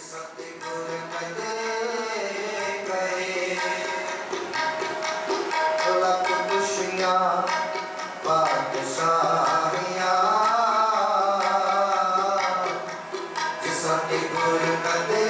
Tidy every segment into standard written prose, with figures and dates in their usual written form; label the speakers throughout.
Speaker 1: सतगुर कदे गए लख खुशियाँ पातशाहियाँ सतगुर कदे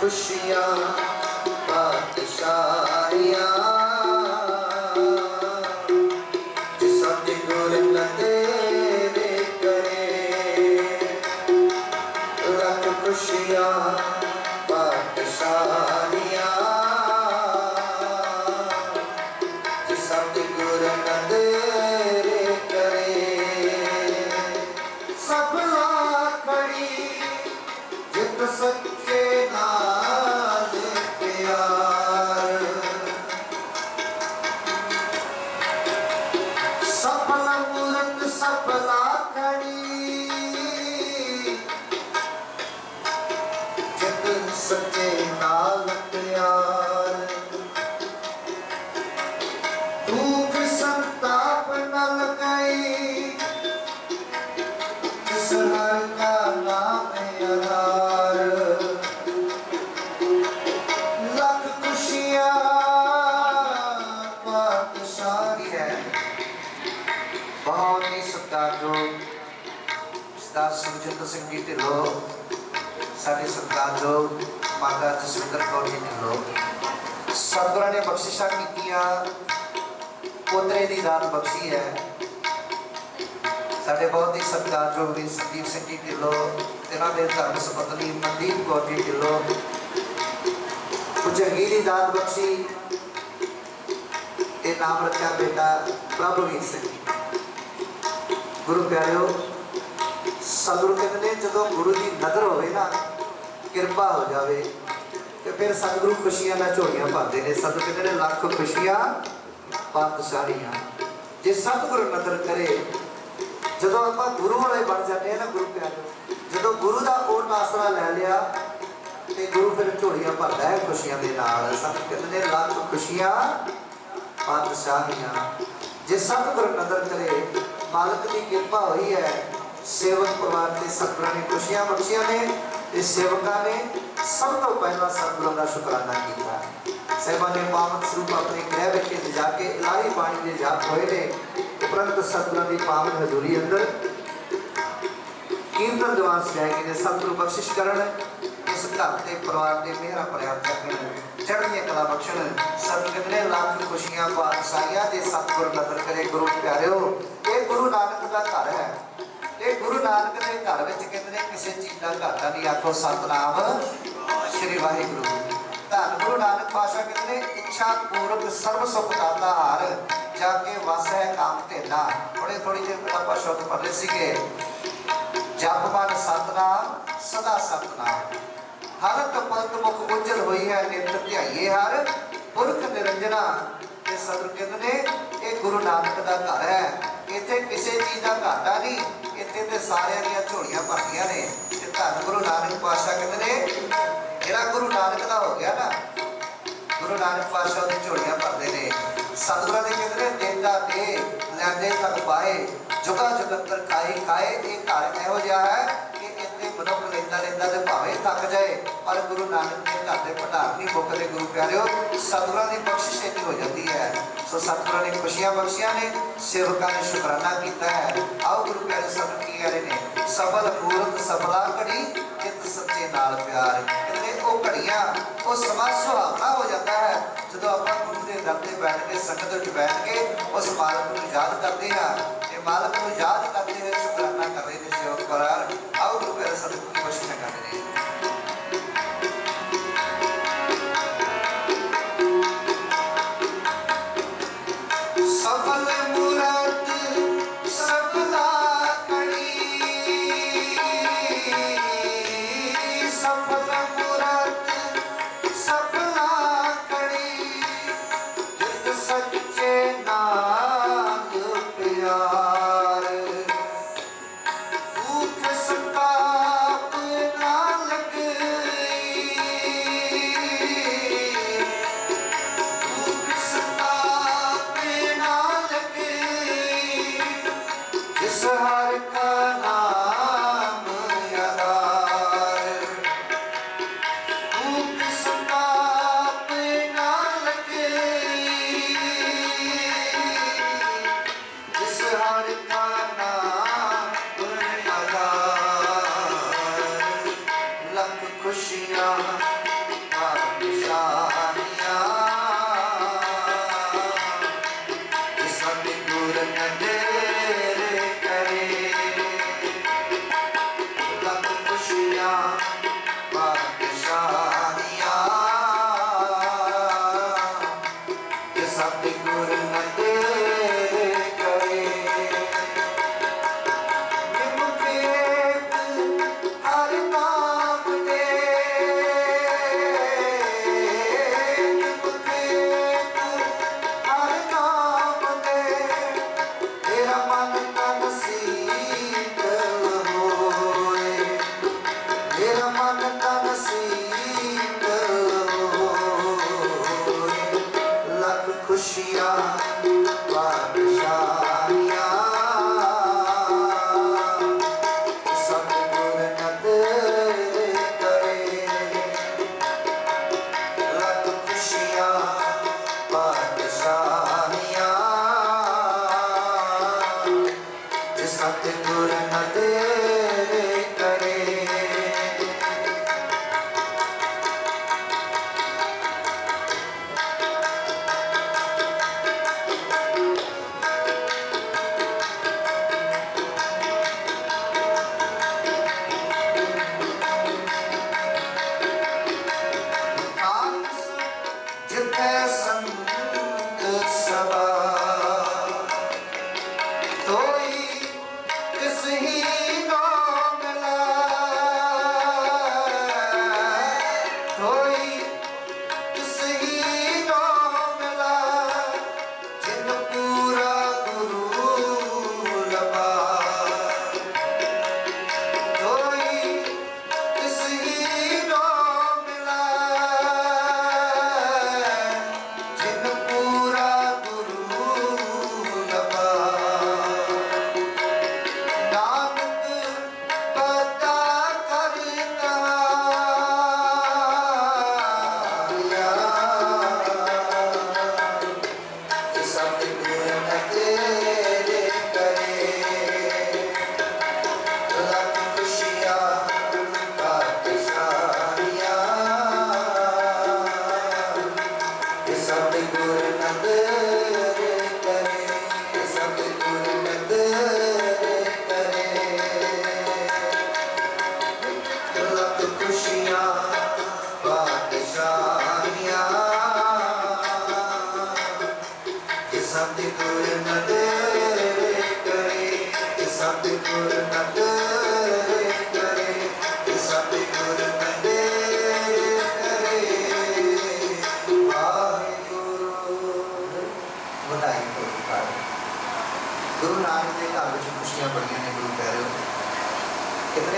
Speaker 1: खुशियाँ पातशाहियाँ जिस सतगुर न तेरे करे लख खुशियाँ पातशाहियाँ जिस सतगुर न तेरे करे सफला खड़ी जित सच्चे नाल प्यार सफल मूरत सफला खड़ी जित सच्चे नाल प्यार दुख संताप न लगाई जिस हर का नाम आधार लख खुशियाँ पातशाही है। बहुत ही सत्कारयोग सरदार सुखजिंदर सिंह जी ढिल्लों साडे सत्कारयोग माता जसविंदर कौर जी ढिल्लों सतगुਰਾਂ ने बख्शिशां कीतियां पोतरे दी दात बख्शी है। साडे बहुत ही सत्कारयोग वीर संदीप सिंह जी ढिल्लों तिन्हां दे धर्म सुपत्नी मनदीप कौर जी ढिल्लों कुछ अगी दी दात बख्शी ते नाम रखा बेटा प्रभुवीर सिंह। गुरु प्यारिओ सतगुरु कहते हैं जदों गुरु की नज़र होवे ना किरपा हो जाए तो फिर सतगुरु खुशियां ना झोलियां भरते हैं। सतगुरु कहते हैं लख खुशियां पातशाहियां जे सतगुरु नज़र करे जदों आपां गुरु वाले बन जाते हैं ना। गुरु प्यारिओ जदों गुरु का ओट आसरा लै लिया तो गुरु फिर झोलियां भरता है खुशियां दे नाल। सतगुरु कहते हैं लख खुशियां पातशाहियां जे सतगुरु नज़र करे मालिक की कृपा हुई है। सेवक परिवार के सतगुਰਾਂ ने खुशियां बख्शियां ने ते सेवकां ने सब तो पहला सतगुਰਾਂ का शुकराना किया। साहिबां ने पावन स्वरूप अपने गृह विच जाके इलाही बाणी दे जाप होए ने उपरंत सतगुਰਾਂ की पावन हजूरी अंदर कीर्तन दीवान सजाए गए ने। सतगुरु बख्शिश करन इस घर के परिवार के मेहरा भरिया करन चढ़िया कला बख्शण। सतगुरु कहते हैं लख खुशियां पातशाहियां जे सतगुरु नज़र करे। गुरु प्यारिओ ये गुरु नानक का घर है। ये गुरु नानक के घर में कहते हैं किसी चीज़ का घाटा नहीं। आखो सतनाम श्री वाहिगुरु। धन गुरु नानक पातशाह कहते हैं इच्छा पूर्वक सर्व सुख दाता हार जाके वस है काम तेना। थोड़ी देर पहले आप शब्द पढ़ रहे थे जप मन सतनाम सदा सतनाम हालत पलक मुख उज्जल हुई है नेत्र ध्याइए हर पुरख निरंजना। सतगुरु कहते हैं ये गुरु नानक का घर है। इत्थे किसी चीज़ का घाटा नहीं। इत्थे ते सारियां दी झोलियां भरदियां ने। धन गुरु नानक पातशाह कहते हैं जिहड़ा गुरु नानक का हो गया ना गुरु नानक पातशाह दी झोलियां भरदे ने। सतगुਰਾਂ ने कहते हैं देता दे लैंदे तक पाए जुगा जुगंतर खाए खाए। ये घर इहो जिहा है कि इत्थे मनुख लैंदा लैंदा ते भावें थक जाए पर गुरु नानक के घर के भंडार नहीं मुकदे। गुरु प्यारिओ सतगुਰਾਂ की बख्शिश इतनी हो जाती है। सो सतगुਰਾਂ ने खुशियां बख्शियां ने सेवकां ने शुकराना किया है। आओ गुरु प्यारे सतगुर की कह रहे ने सफल मूरत सफला घड़ी जित सच्चे नाल प्यार। कहते वो घड़ियां वो समा सुहावना हो जाता है जो आप गुरु के दर से बैठ के संगत में बैठ के उस मालक को याद करते हैं। ये मालक को याद करते हुए शुकराना कर रहे हैं सेवक परिवार। आओ गुरु प्यारे सतगुर की बख्शिश कर रहे हैं। सफल मूरत सफला घड़ी सफल मूरत सफला घड़ी जित सच्चे नाम प्यार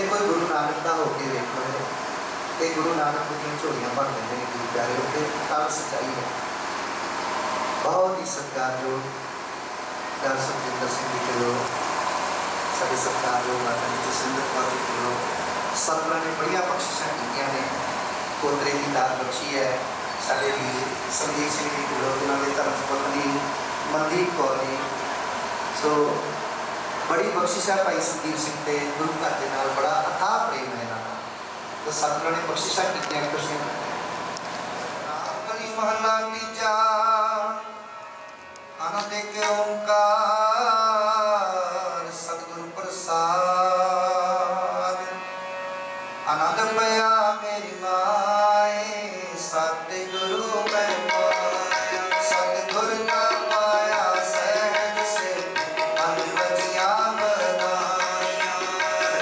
Speaker 1: जे कोई गुरु नानक का होके देखो तो गुरु नानक दी झोलियां भर देंगे गुरु प्यारे होके कल सच्चाई है। बहुत ही सत्कारयोग डर सुखजिंदर सिंह जी किलो साढ़े सत्कारयोग माता जी जसिंदर कौर जी किलो सतगुरां ने बड़िया बख्शिशां कीतियां ने। पोतरे की दात बख्शी है साढ़े वीर संदीप सिंह जी किलो जिन्होंने धर्म पत्नी मनदीप कौर जी। सो बड़ी बख्शिश है भाई संदीप सिंह के गुरु घर के नाल बड़ा अथाह प्रेम है इन्हां दा। तो सतगुरां ने बख्शिशां कीतियां खुशियां कली महला तीजा आनंद के ओंकार सतगुरु प्रसाद आनंद पया मेरी माए सतगुरु मैं पाया सतगुरु का पाया सहज से मन बजिया बनाया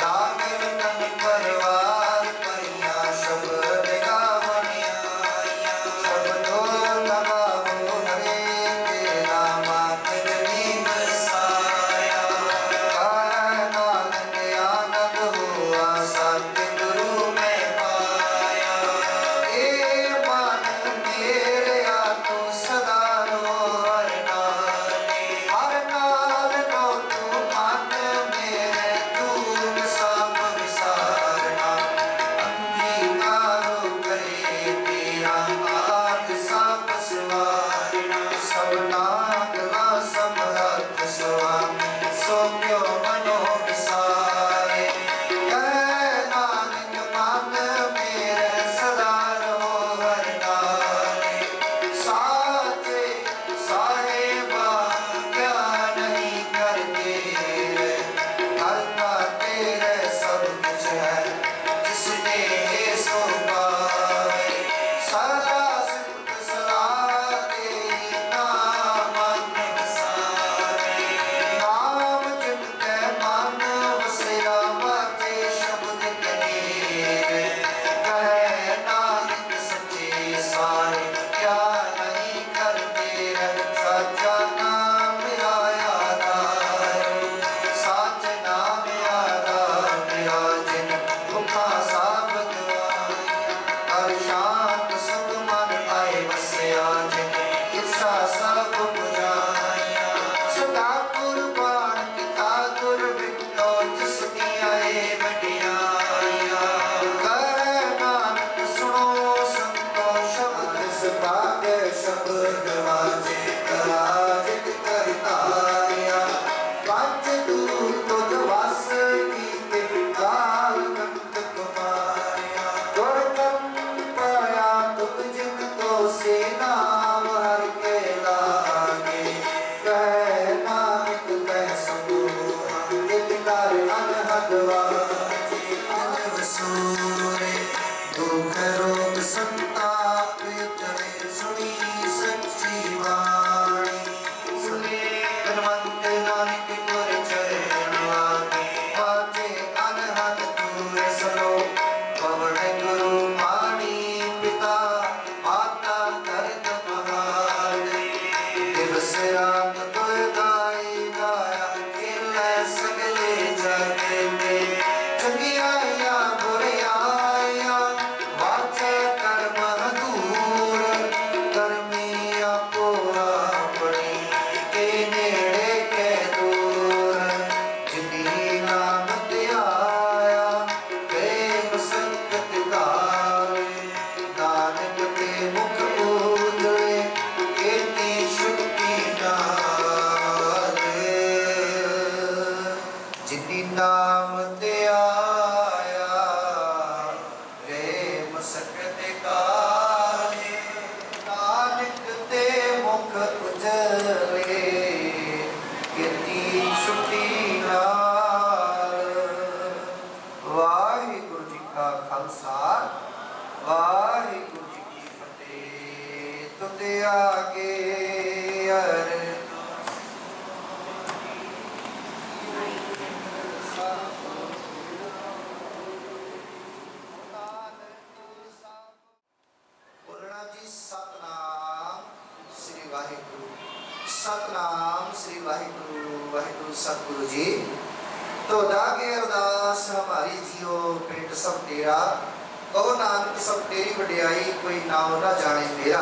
Speaker 1: राग रतन परवार परिया शब्द गावनिया शब्दों लगावो हरे के नामा जगनी बसाया आनंद आनंद हुआ सतगुरु मैं पाया ए मन मेरे तू सदा रो हर नाल रो तू मन मेरे दूर सब विसारना अंगीकारो करे तेरा हाथ सब सवारना सबना गला समरथ स्वामी सो क्यों मनो विसारे नानक मन मेरे सदा रहो हर नाले साचे साहेबा क्या नहीं करते करता तेरे सब कुछ है जिसने सो पाए सदा सिमट सलाह तेरी नाम सारे नाम जिनके मन वसिया बाते शब्द कनेरे कहे नानक सच्चे सारे क्या नहीं करते सच्चा नाम आया दारो सच नाम आधार मेरा जिन भुखा साबत हर शांत सुख मन आए वसिया जिन इच्छा सब बुझाया सदा कुर्बान पिता गुर बिटो जिसकी आए बटियाया कहे नानक सुनो संतो शब्द सभाग शब्द वाजे कराजित करताया पंच दूर तुझ वास कीते काल कंत कुमारिया दुर्गम पाया तुझ जिन को से नाम हर के लागे कहे नानक कह सबूरा नित कर अनहद वाजे जन वसूरे दुख रोग संताप चले सुनी सच्ची वाणी सुने धनवंत नानक गुर चरण लागे बाजे अनहद दूर सलो पवन गुरु वाणी पिता माता दर्द महाले दिवस रात तुय गाई गाया खेलै सगले जगे में चंगियाया बुराया वाचे कर्म दूर कर्मी आपो अपनी के नेड़े के दूर जिनी नाम ते आया प्रेम संगत गावे नानक के मुख पूजले केती शुक्ति नाले जिनी नाम ते आया प्रेम सकत काले नानक ते मुख उजले कीर्ति छुटी नाल। वाहिगुरु जी का खालसा वाहिगुरु जी की फतेह। तुझे आगे बोलना जी सतनाम श्री वाहिगुरु सतनाम श्री वाहिगुरु वाहिगुरु सतगुरु जी तो दागे अरदास हमारी जियो पेट सब तेरा, कहो नानक सब तेरी वडियाई, कोई नाम ना जाने मेरा।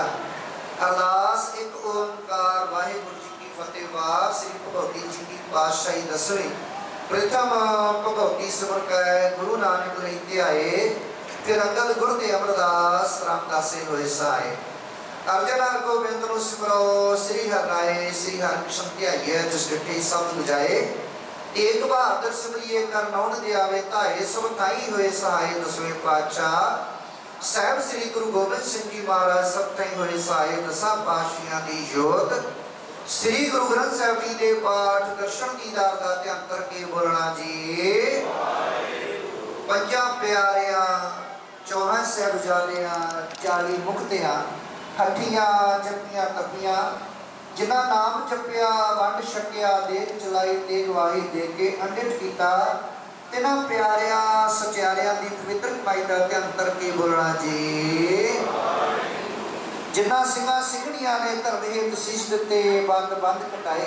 Speaker 1: अरदास एक ओंकार वाहिगुरु जी की फतेह। वार श्री भगवती जी की पातशाही दसवीं प्रथम भगवती सिमर कै गुरु नानक लेते आए, फिर अंगद गुरु दे अमरदास रामदासे होए साए। अर्जना गोबिंद नु सिमरो श्री हर राय, श्री हर कृष्ण ध्याइए जिस डिठे सब बुझाए। एक बहादुर सिमरिए कर नौन दे आवे ताए, सब ताई होए सहाय दसवें पातशाह साहब श्री गुरु गोबिंद सिंह जी महाराज सब ताई होए सहाय। दसा पातशाहियां दी जोत श्री गुरु ग्रंथ साहिब जी दे पाठ दर्शन दीदार दा ध्यान करके बोलना जी। पंजा प्यारियां चौहां साहिबजादियां 40 मुक्तियां हठियां जपियां तपियां, जिन्ना नाम जपिया वंड छकिया, देख चलाई ते गवाही दे के अंडित किया, तिन्हां प्यारियां सचियारियां दी पवित्र कमाई दा ध्यान करके बोलना जी। जिन्ना सिंघां सिंघणियां ने धर्म हेत शीश दिते, बंद बंद कटाए,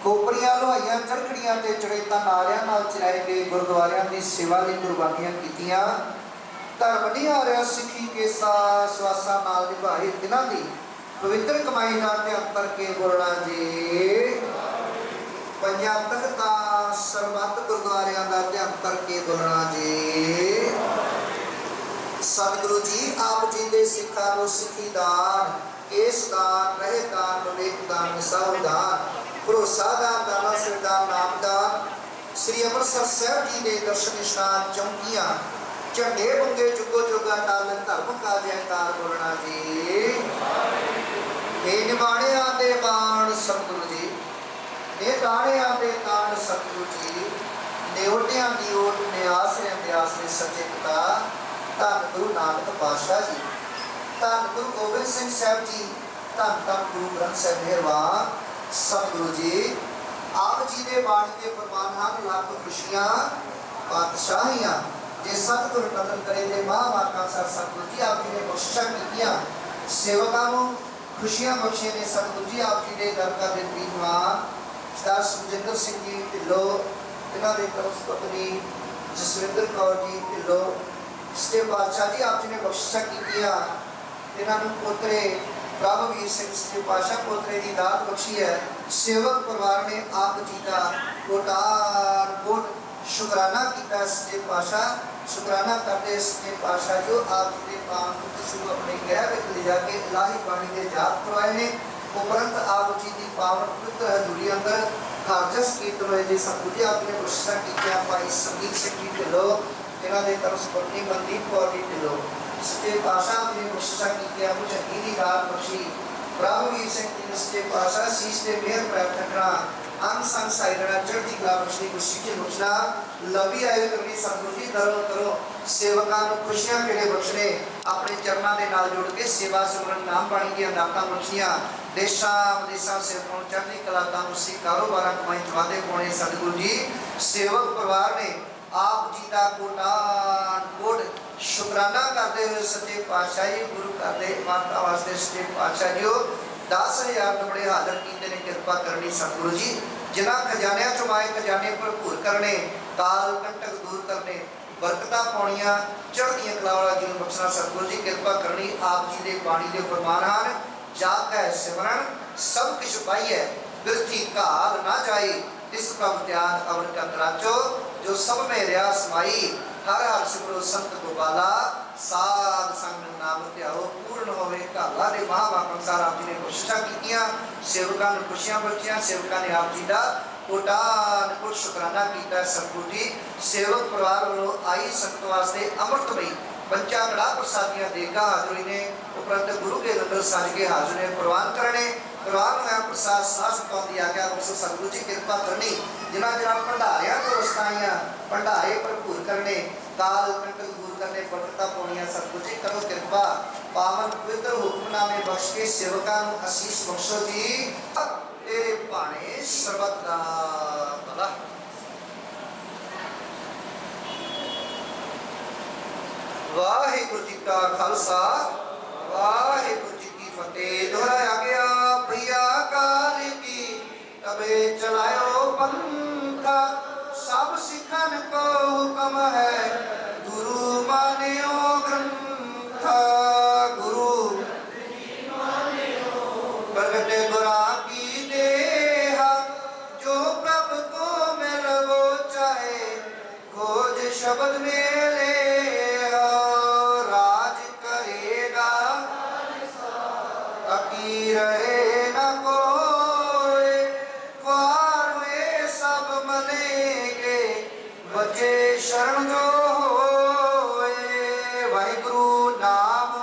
Speaker 1: खोपड़ियां लोहाइयां चरखड़ियां ते चढ़ेतां नारियां नाल चलाए गए, गुरुद्वारियां दी सेवा लई कुर्बानियां कीतियां, धर्म नहीं आ रहा सिखी के स्वासा नाल निभाए, तिन्हां दी पवित्र कमाई का ध्यान करके बोलना जी। पंजां तख्तां सरबत गुरुद्वारियां का ध्यान करके बोलना जी। सतगुरु जी आप जी दे सिखा नो सिखी दान, केस दान, रहे दान, विवेक दान, निसाब दान, भरोसा दान, दाना सिर दान, नाम दान, श्री अमृतसर साहब जी दे दर्शन निशान चौकियां झंडे बुंगे जुगो जुगा टाल, धर्म का जयकार बोलना जी। हे निवाणियां दे बाण सतगुरु जी, हे ताणियां दे ताण सतगुरु जी, नेवटियां दी ओट निआसरियां दे आसरे सच्चे पिता, धन गुरु नानक पातशाह जी, धन गुरु गोबिंद सिंह साहब जी, धन धन गुरु ग्रंथ साहिब मेहरबान सतगुरु जी। आप जी दे बाणी के फरमान हन, लख खुशियां पातशाहियां, जे सतगुरु कदर करे ते महावाका सर सतगुरु जी आप जी ने बख्शिशां कीतियां, सेवकां नूं खुशियां बख्शे ने सतगुरु जी। आप जी दे दर का विद्वान सरदार सुखजिंदर सिंह जी ढिल्लो, इन्हां दे तरफ पत्नी जसविंदर कौर जी ढिल्लो, सच्चे पातशाह जी आप जी ने बख्शिशां कीतियां, इन्हां नूं पोतरे प्रभुवीर सिंह सच्चे पातशाह पोतरे दी दात बख्शी है। सेवक परिवार ने आप जी का कोटान कोट शुकराना किया। सच्चे पातशाह शुकराना करते सच्चे पातशाह जो आप जी के पावन शुभ अपने गृह में ले जाके इलाही पानी के जाप करवाए ने, उपरंत आप जी की पावन पवित्र हजूरी अंदर खारजस कीर्तन होए जी। सतगुरु जी आपने कोशिशा कीतियां, भाई संगीत सिंह जी ढिल्लो, इन्हां दे तरफ पत्नी मनदीप कौर जी ढिल्लो, सच्चे पातशाह आपने कोशिशा कीतियां, कुछ हीरी दात बख्शी। प्रभुवीर सिंह जी ने सच्चे पातशाह शीश दे मेहर प्राप्त करना, अंग संग साइडना चढ़ती कला बख्शनी, खुशी की बख्शना, लंबी आयु करनी सतगुरु जी दरो करो, सेवकां नूं खुशियां केड़े बख्शने, अपने चरनां दे नाल जुड़ के सेवा सिमरन नाम बाणी दी दातां बख्शियां, देशां विदेशां सेवकां नूं चढ़ती कला तंदुरुस्ती कारोबारां कमाई चवादे पाउणे सतगुरु जी। सेवक परिवार ने आप जी दा कोटान कोट शुकराना करते हुए सच्चे पातशाह जी गुरु करते माता वास्ते सच्चे पातशाह जी 10,000 टुकड़े हाजिर कीते ने, कृपा करनी सतगुरु जी। जिन्हां खजानियां चों आए खजाने भरपूर करने, काल कंटक दूर करने, बरकतां पाउणियां, चढ़दियां कला वाला जीवन बख्शना सतगुरु जी, कृपा करनी। आप जी दे बाणी दे फरमान हन, जाकै सिमरन सब किछ पाइए, बिरथी घाल ना जाए, इस प्रभ त्याग अवर का तराचो, जो सब में रहा समाई, हर हर सिमरो संत गोपाला, साध संग नाम ध्याओ, पूर्ण होवे घाला दे महावाक अनुसार आप जी ने कोशिशां कीतियां, सेवकां नूं खुशियां बख्शियां, सेवकां ने आप जी दा कोटान कोट शुकराना कीता। सतगुरु जी सेवक परिवार वालों आई संगत वास्ते अमृतमई पंचा कड़ा प्रसादियां देगा हाजरी ने, उपरंत गुरु के लंगर सज के हाजर ने प्रवान करने, प्रवान होया प्रसाद सास पाउंदी आज्ञा बख्शो सतगुरु जी, कृपा करनी। जिन्हां जिन्हां भंडारियां तो रस्ताइयां भंडारे भरपूर करने, काल कंटक दूर करने, बरकतां पाउणियां सतगुरु जी करो कृपा, पावन पवित्र हुक्मनामे बख्श के सेवकां नूं आशीष बख्शो जी। तेरे भाणे सर्बत दा भला। वाहिगुरु जी का खालसा, वाहिगुरु जी की फतेह। दोहराया गया प्रिया काल की, तबे चलायो पंथा, सब मम है गुरु मान्यो ग्रंथ गुरु प्रगटे गुरा की देहा जो प्रभु को मिल वो चाहे खोज शब्द में ले राज करेगा अकी रहे न कोई ख्वार में सब मनेंगे बचे शरण जो होए वाहिगुरु नाम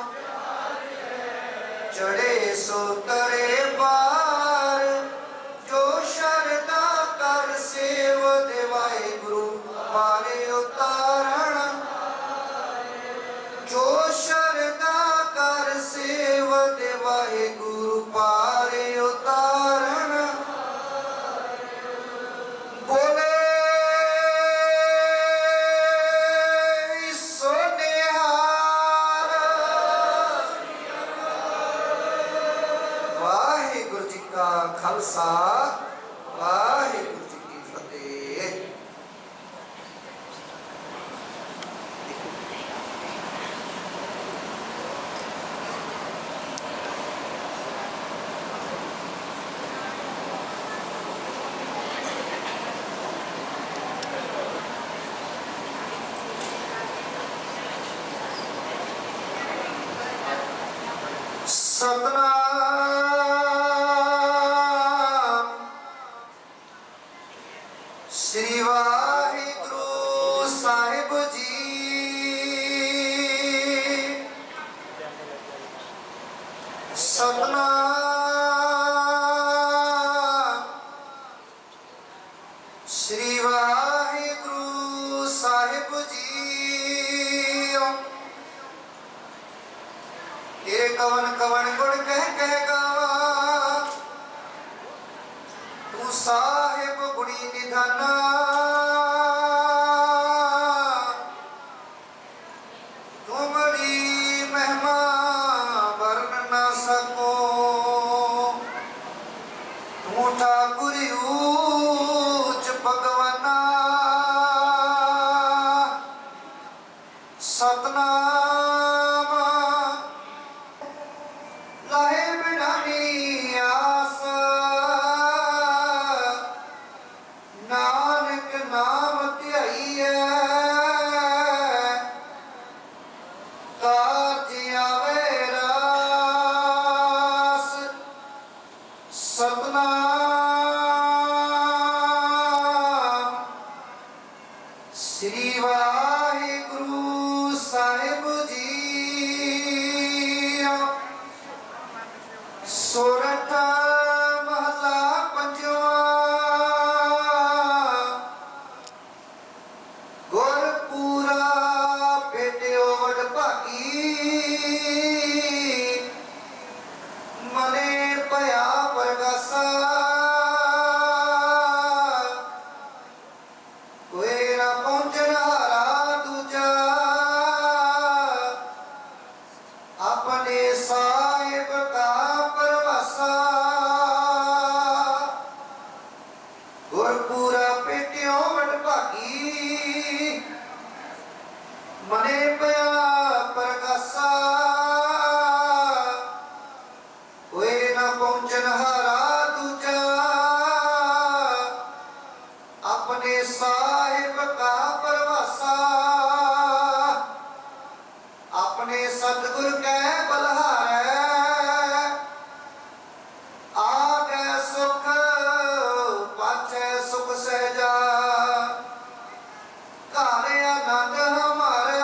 Speaker 1: चढ़े सो करे पार जो शरदा कर सेव दे वाहिगुरु पारे उतारण जो शरदा कर सेव दे वाहिगुरु पारे उतारण बोले खालसा वाहिगुरु जी की फतेह। सतनाम श्री वाहिगुरु साहिब जी सतनाम श्री वाहिगुरु साहिब जी तेरे कवन कवन गुण कह गावा तू साहिब गुणी निधना तुम्हारी महिमा वर्ण न सको तू ठाकुर ऊच भगवाना सतनाम लाहे बिठानी आस नानक नाम ध्याईऐ कारज आवे रास सतनाम श्री वाहिगुरु साहिब जी सोरठ महला पंजवा गुरपुरा भेटियो वड भागी मने पया परगासा कोई ना पहुंचन हारा दूजा अपने साहिब का परवासा गुरपुरा पेटियो वड भागी मने पया परगासा कोई ना पहुंचन हारा दूजा अपने साहिब का परवासा अपने सतगुर के बलहारे आगे सुख पाछे सुख सहजा घर आनंद हमारे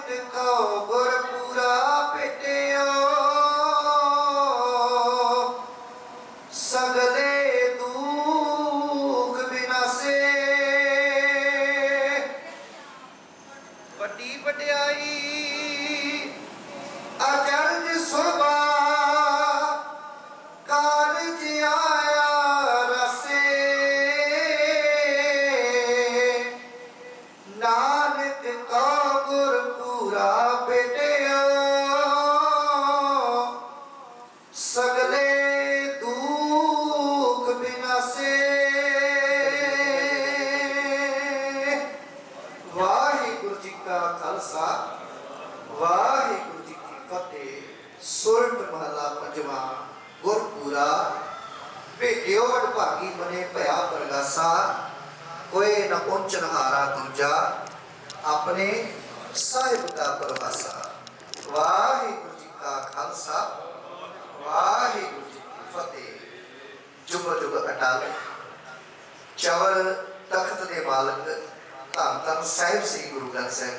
Speaker 1: को गुरपुरा भेटियो सगले दुख बिनासे वड्डी वड्याई अचरज शोभा कारज आया रसे नानक को गुरपुरा भेटियो सगले दुख बिनासे वाहिगुरु जी का खालसा वाहिगुरु जी की फतेह। सुरत महला पंजवा गुरपुरा भेटियो अडभागी मने भया परगासा कोई न पहुंचन हारा दूजा अपने साहिब का परवासा। वाहिगुरु जी का खालसा वाहिगुरु जी की फतेह। जुग जुग अटल चवर तख्त दे मालक धन धन साहिब श्री गुरु ग्रंथ साहिब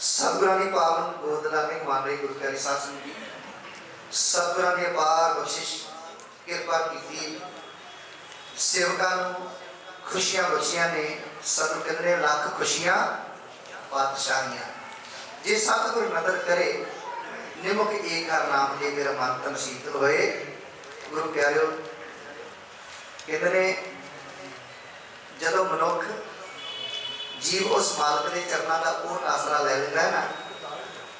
Speaker 1: सतगुरां दी पावन गोदला में मान रहे गुरु प्यारे साध संगत जी सतगुरां दी अपार बख्शिश किरपा की सेवकां नूं खुशियां बख्शियां ने। सतगुरु कहते हैं लख खुशियां पातशाहियां जे सतगुरु नदर करे निमुख एक हर नाम दे मेरा मन तन शीतल होए। गुरु प्यारिओ कहते हैं जदों मनुख जीव उस मालक के चरणों का पूर्ण आसरा ले लेता है ना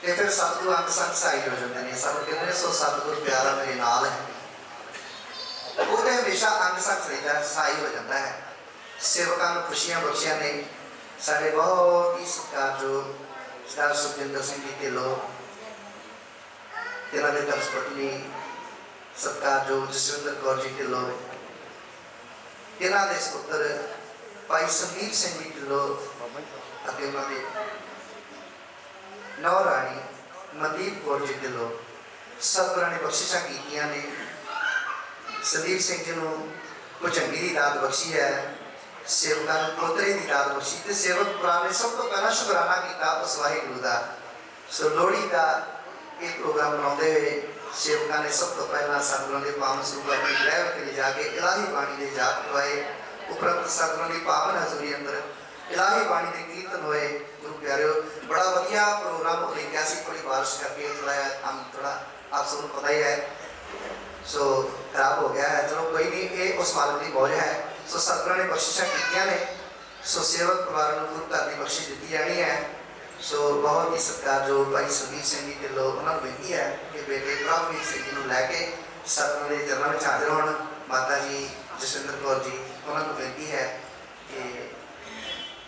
Speaker 1: तो फिर सतगुरु अंग संग सहाई हो जाते हैं। सब कहते हैं सो सतगुरु प्यारा मेरे नाल है वो तो हमेशा अंग संग सहाई हो जाता है। सेवकां नूं खुशियां बख्शियां ने साडे बहुत ही सत्कारयोग सरदार सुखजिंदर सिंह जी ढिल्लों तिन्हां दे धर्मपत्नी सत्कारयोग जसविंदर कौर जी ढिल्लों तिन्हां दे सुपुत्र भाई संदीप सिंह जी ढिल्लों अते उन्हां दे नौ राणी मनदीप कौर जी ढिल्लों सतगुरां ने बख्शिशां कीतियां ने। संदीप सिंह जी नूं भुजंगी दी दात बख्शी है सेवकां नूं पोतरे दी दात बख्शी ते सेवक भरा ने सब तो पहला शुकराना कीता उस वाहिगुरू दा। सो लोहड़ी का एक प्रोग्राम बनाते हुए सेवकां ने सब तो पहला सतगुरां दे पावन सरूप अपने ड्राइवर के ले जाके इलाही बाणी दे जाप करवाए। उपरंत सतगुरां दी पावन हजूरी अंदर इलाही बाणी दे कीर्तन होए। गुरु प्यारिओ बड़ा वधिया प्रोग्राम लिखा सी थोड़ी बारिश करके थोड़ा हम थोड़ा आप सबको पता ही है सो खराब हो गया है। चलो कोई नहीं ये उस मालक की मौज है। सो सतगुरां ने बख्शिशां कीतियां ने सो सेवक परिवार नूं गुरु घर की बख्शिश दी जानी है। सो बहुत ही सत्कारयोग भाई संदीप सिंह जी ढिल्लों उन्होंने बेनती है कि बेटे प्रभवीर सिंह जी को लैके सतगुरां के चरणों में हाजिर होण। माता जी जसविंदर कौर जी उन्होंने बेनती है कि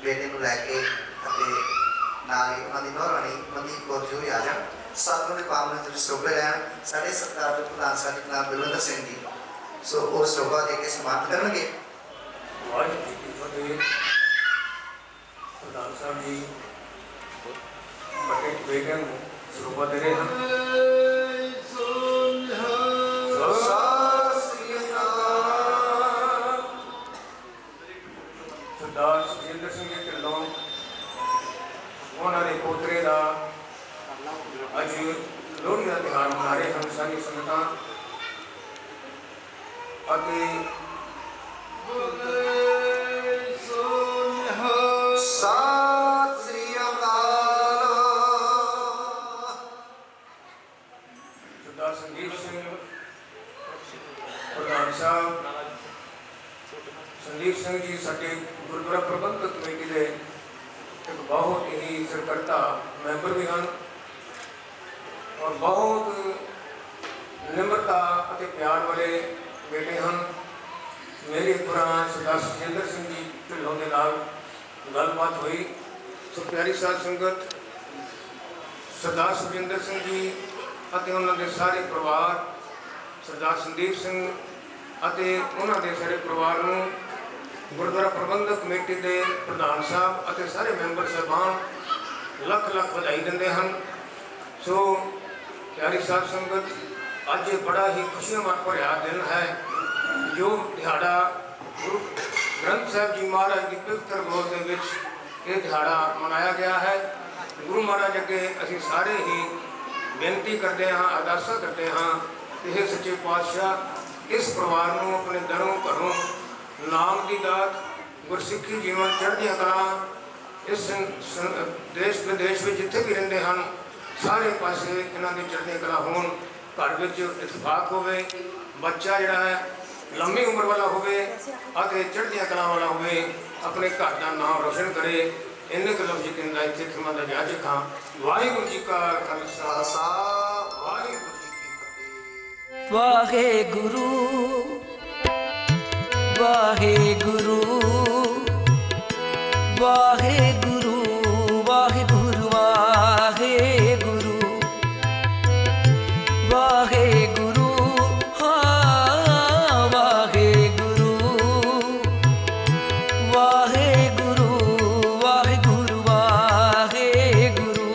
Speaker 1: बेटे को लैके नाल ही उन्होंने नौ राणी मनदीप कौर जी भी आ जाए। सतगुरां के पावन जो स्टोबे रहन साढ़े सत्कारयोग प्रधान साहिब जनाब बलविंदर सिंह जी सो वो स्टोबा दे के सम्मानित करनगे।
Speaker 2: प्रधान साहब जी बटे बेटे स्टोबा दे रहे हैं। सरदार सुखजिंदर सिंह जी ढिल्लों उन्होंने पोतरे का अज लोहड़ी का त्यौहार मना रहे हैं। सारी संगतां
Speaker 1: सत श्री अकाल।
Speaker 2: सरदार संदीप सिंह प्रधान साहब संदीप सिंह जी साडे गुरुद्वारा प्रबंधक कमेटी के एक बहुत ही सरकर्ता मैंबर भी हैं और बहुत निम्रता और प्यार वाले बेटे हैं। मेरे पुराण सरदार सुखजिंदर सिंह जी ढिल्लों के नाल गलबात हुई तो प्यारी साध संगत सरदार सुखजिंदर सिंह जी ਅਤੇ ਉਹਨਾਂ ਦੇ ਸਾਰੇ ਪਰਿਵਾਰ ਸਰਦਾਰ ਸੰਦੀਪ ਸਿੰਘ ਅਤੇ ਉਹਨਾਂ ਦੇ ਸਾਰੇ ਪਰਿਵਾਰ ਨੂੰ ਗੁਰਦੁਆਰਾ ਪ੍ਰਬੰਧਕ ਕਮੇਟੀ ਦੇ ਪ੍ਰਧਾਨ ਸਾਹਿਬ ਅਤੇ ਸਾਰੇ ਮੈਂਬਰ ਸਾਹਿਬਾਨ ਲੱਖ ਲੱਖ ਵਧਾਈ ਦਿੰਦੇ ਹਨ। ਸੋ ਪਿਆਰੀ ਸਾਧ ਸੰਗਤ ਅੱਜ ਬੜਾ ਹੀ ਖੁਸ਼ੀਆਂ ਭਰਿਆ ਦਿਨ ਹੈ ਜੋ ਦਿਹਾੜਾ ਗੁਰੂ ਗ੍ਰੰਥ ਸਾਹਿਬ ਜੀ ਮਹਾਰਾਜ ਦੀ ਪਵਿੱਤਰ ਗੋਦ ਦੇ ਵਿੱਚ ਇਹ ਦਿਹਾੜਾ ਮਨਾਇਆ ਗਿਆ ਹੈ। ਗੁਰੂ ਮਹਾਰਾਜ ਅੱਗੇ ਅਸੀਂ ਸਾਰੇ ਹੀ ਬੇਨਤੀ ਕਰਦੇ ਹਾਂ, ਅਰਦਾਸਾਂ ਕਰਦੇ ਹਾਂ ਕਿ ਇਹ ਸੱਚੇ ਪਾਤਸ਼ਾਹ ਇਸ ਪਰਿਵਾਰ ਨੂੰ ਆਪਣੇ ਦਰੋਂ ਘਰੋਂ ਨਾਮ ਦੀ ਦਾਤ, ਗੁਰਸਿੱਖੀ ਜੀਵਨ, ਚੜ੍ਹਦੀਆਂ ਕਲਾਂ, ਇਸ ਦੇਸ਼ ਵਿਦੇਸ਼ ਵਿੱਚ ਜਿੱਥੇ ਵੀ ਰਹਿੰਦੇ ਹਨ ਸਾਰੇ ਪਾਸੇ ਇਹਨਾਂ ਦੀ ਚੜ੍ਹਦੀਆਂ ਕਲਾ ਹੋਣ, ਘਰ ਵਿੱਚ ਇਤਫਾਕ ਹੋਵੇ, ਬੱਚਾ ਜਿਹੜਾ ਹੈ ਲੰਮੀ ਉਮਰ ਵਾਲਾ ਹੋਵੇ ਅਤੇ ਚੜ੍ਹਦੀਆਂ ਕਲਾ ਵਾਲਾ ਹੋਵੇ, ਆਪਣੇ ਘਰ ਦਾ ਨਾਮ ਰੋਸ਼ਨ ਕਰੇ। ਇੰਨੇ ਕੁ ਲਫ਼ਜ਼ ਕਹਿੰਦਾ ਇੱਥੇ ਖਿਮਾ ਦਾ ਵਿਆਜ ਖਾਂ। ਵਾਹਿਗੁਰੂ ਜੀ ਕਾ ਖਾਲਸਾ, ਵਾਹਿਗੁਰੂ ਜੀ ਕੀ ਫਤਿਹ।
Speaker 3: ਵਾਹਿਗੁਰੂ ਵਾਹਿਗੁਰੂ ਵਾਹਿਗੁਰੂ ਵਾਹਿਗੁਰੂ ਵਾਹਿਗੁਰੂ ਵਾਹਿਗੁਰੂ ਹਾਂ ਵਾਹਿਗੁਰੂ ਵਾਹਿਗੁਰੂ ਵਾਹਿਗੁਰੂ ਵਾਹਿਗੁਰੂ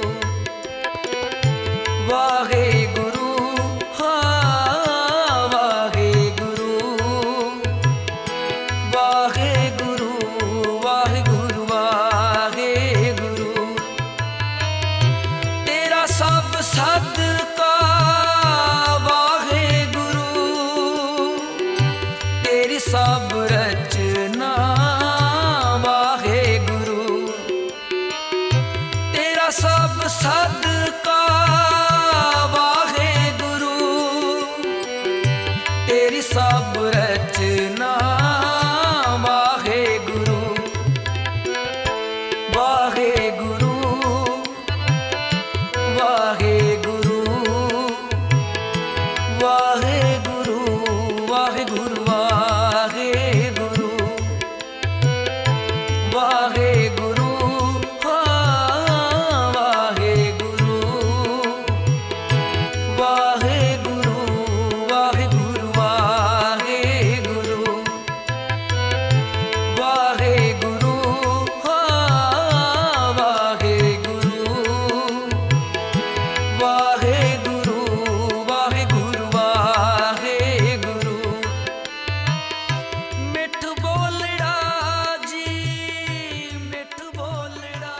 Speaker 3: ਵਾਹਿਗੁਰੂ ਹਾਂ ਵਾਹਿਗੁਰੂ ਵਾਹਿਗੁਰੂ ਵਾਹਿਗੁਰੂ ਵਾਹਿਗੁਰੂ ਤੇਰਾ ਸਭ ਸਦਕਾ ਵਾਹਿਗੁਰੂ ਤੇਰੀ ਸਭ ਰਚਨਾ ਵਾਹਿਗੁਰੂ ਤੇਰਾ ਸਭ ਸਦਕਾ ਵਾਹਿਗੁਰੂ ਤੇਰੀ ਸਭ ਰਚਨਾ ਵਾਹਿਗੁਰੂ ਵਾਹਿਗੁਰੂ ਵਾਹਿਗੁਰੂ ਵਾਹਿਗੁਰੂ ਵਾਹਿਗੁਰੂ ਵਾਹਿਗੁਰੂ ਵਾਹਿਗੁਰੂ ਹਾਂ ਵਾਹਿਗੁਰੂ ਵਾਹਿਗੁਰੂ ਵਾਹਿਗੁਰੂ ਵਾਹਿਗੁਰੂ ਵਾਹਿਗੁਰੂ ਹਾਂ ਵਾਹਿਗੁਰੂ ਵਾਹਿਗੁਰੂ ਵਾਹਿਗੁਰੂ ਵਾਹਿਗੁਰੂ ਮਿੱਠ ਬੋਲੜਾ ਜੀ ਮਿੱਠ ਬੋਲੜਾ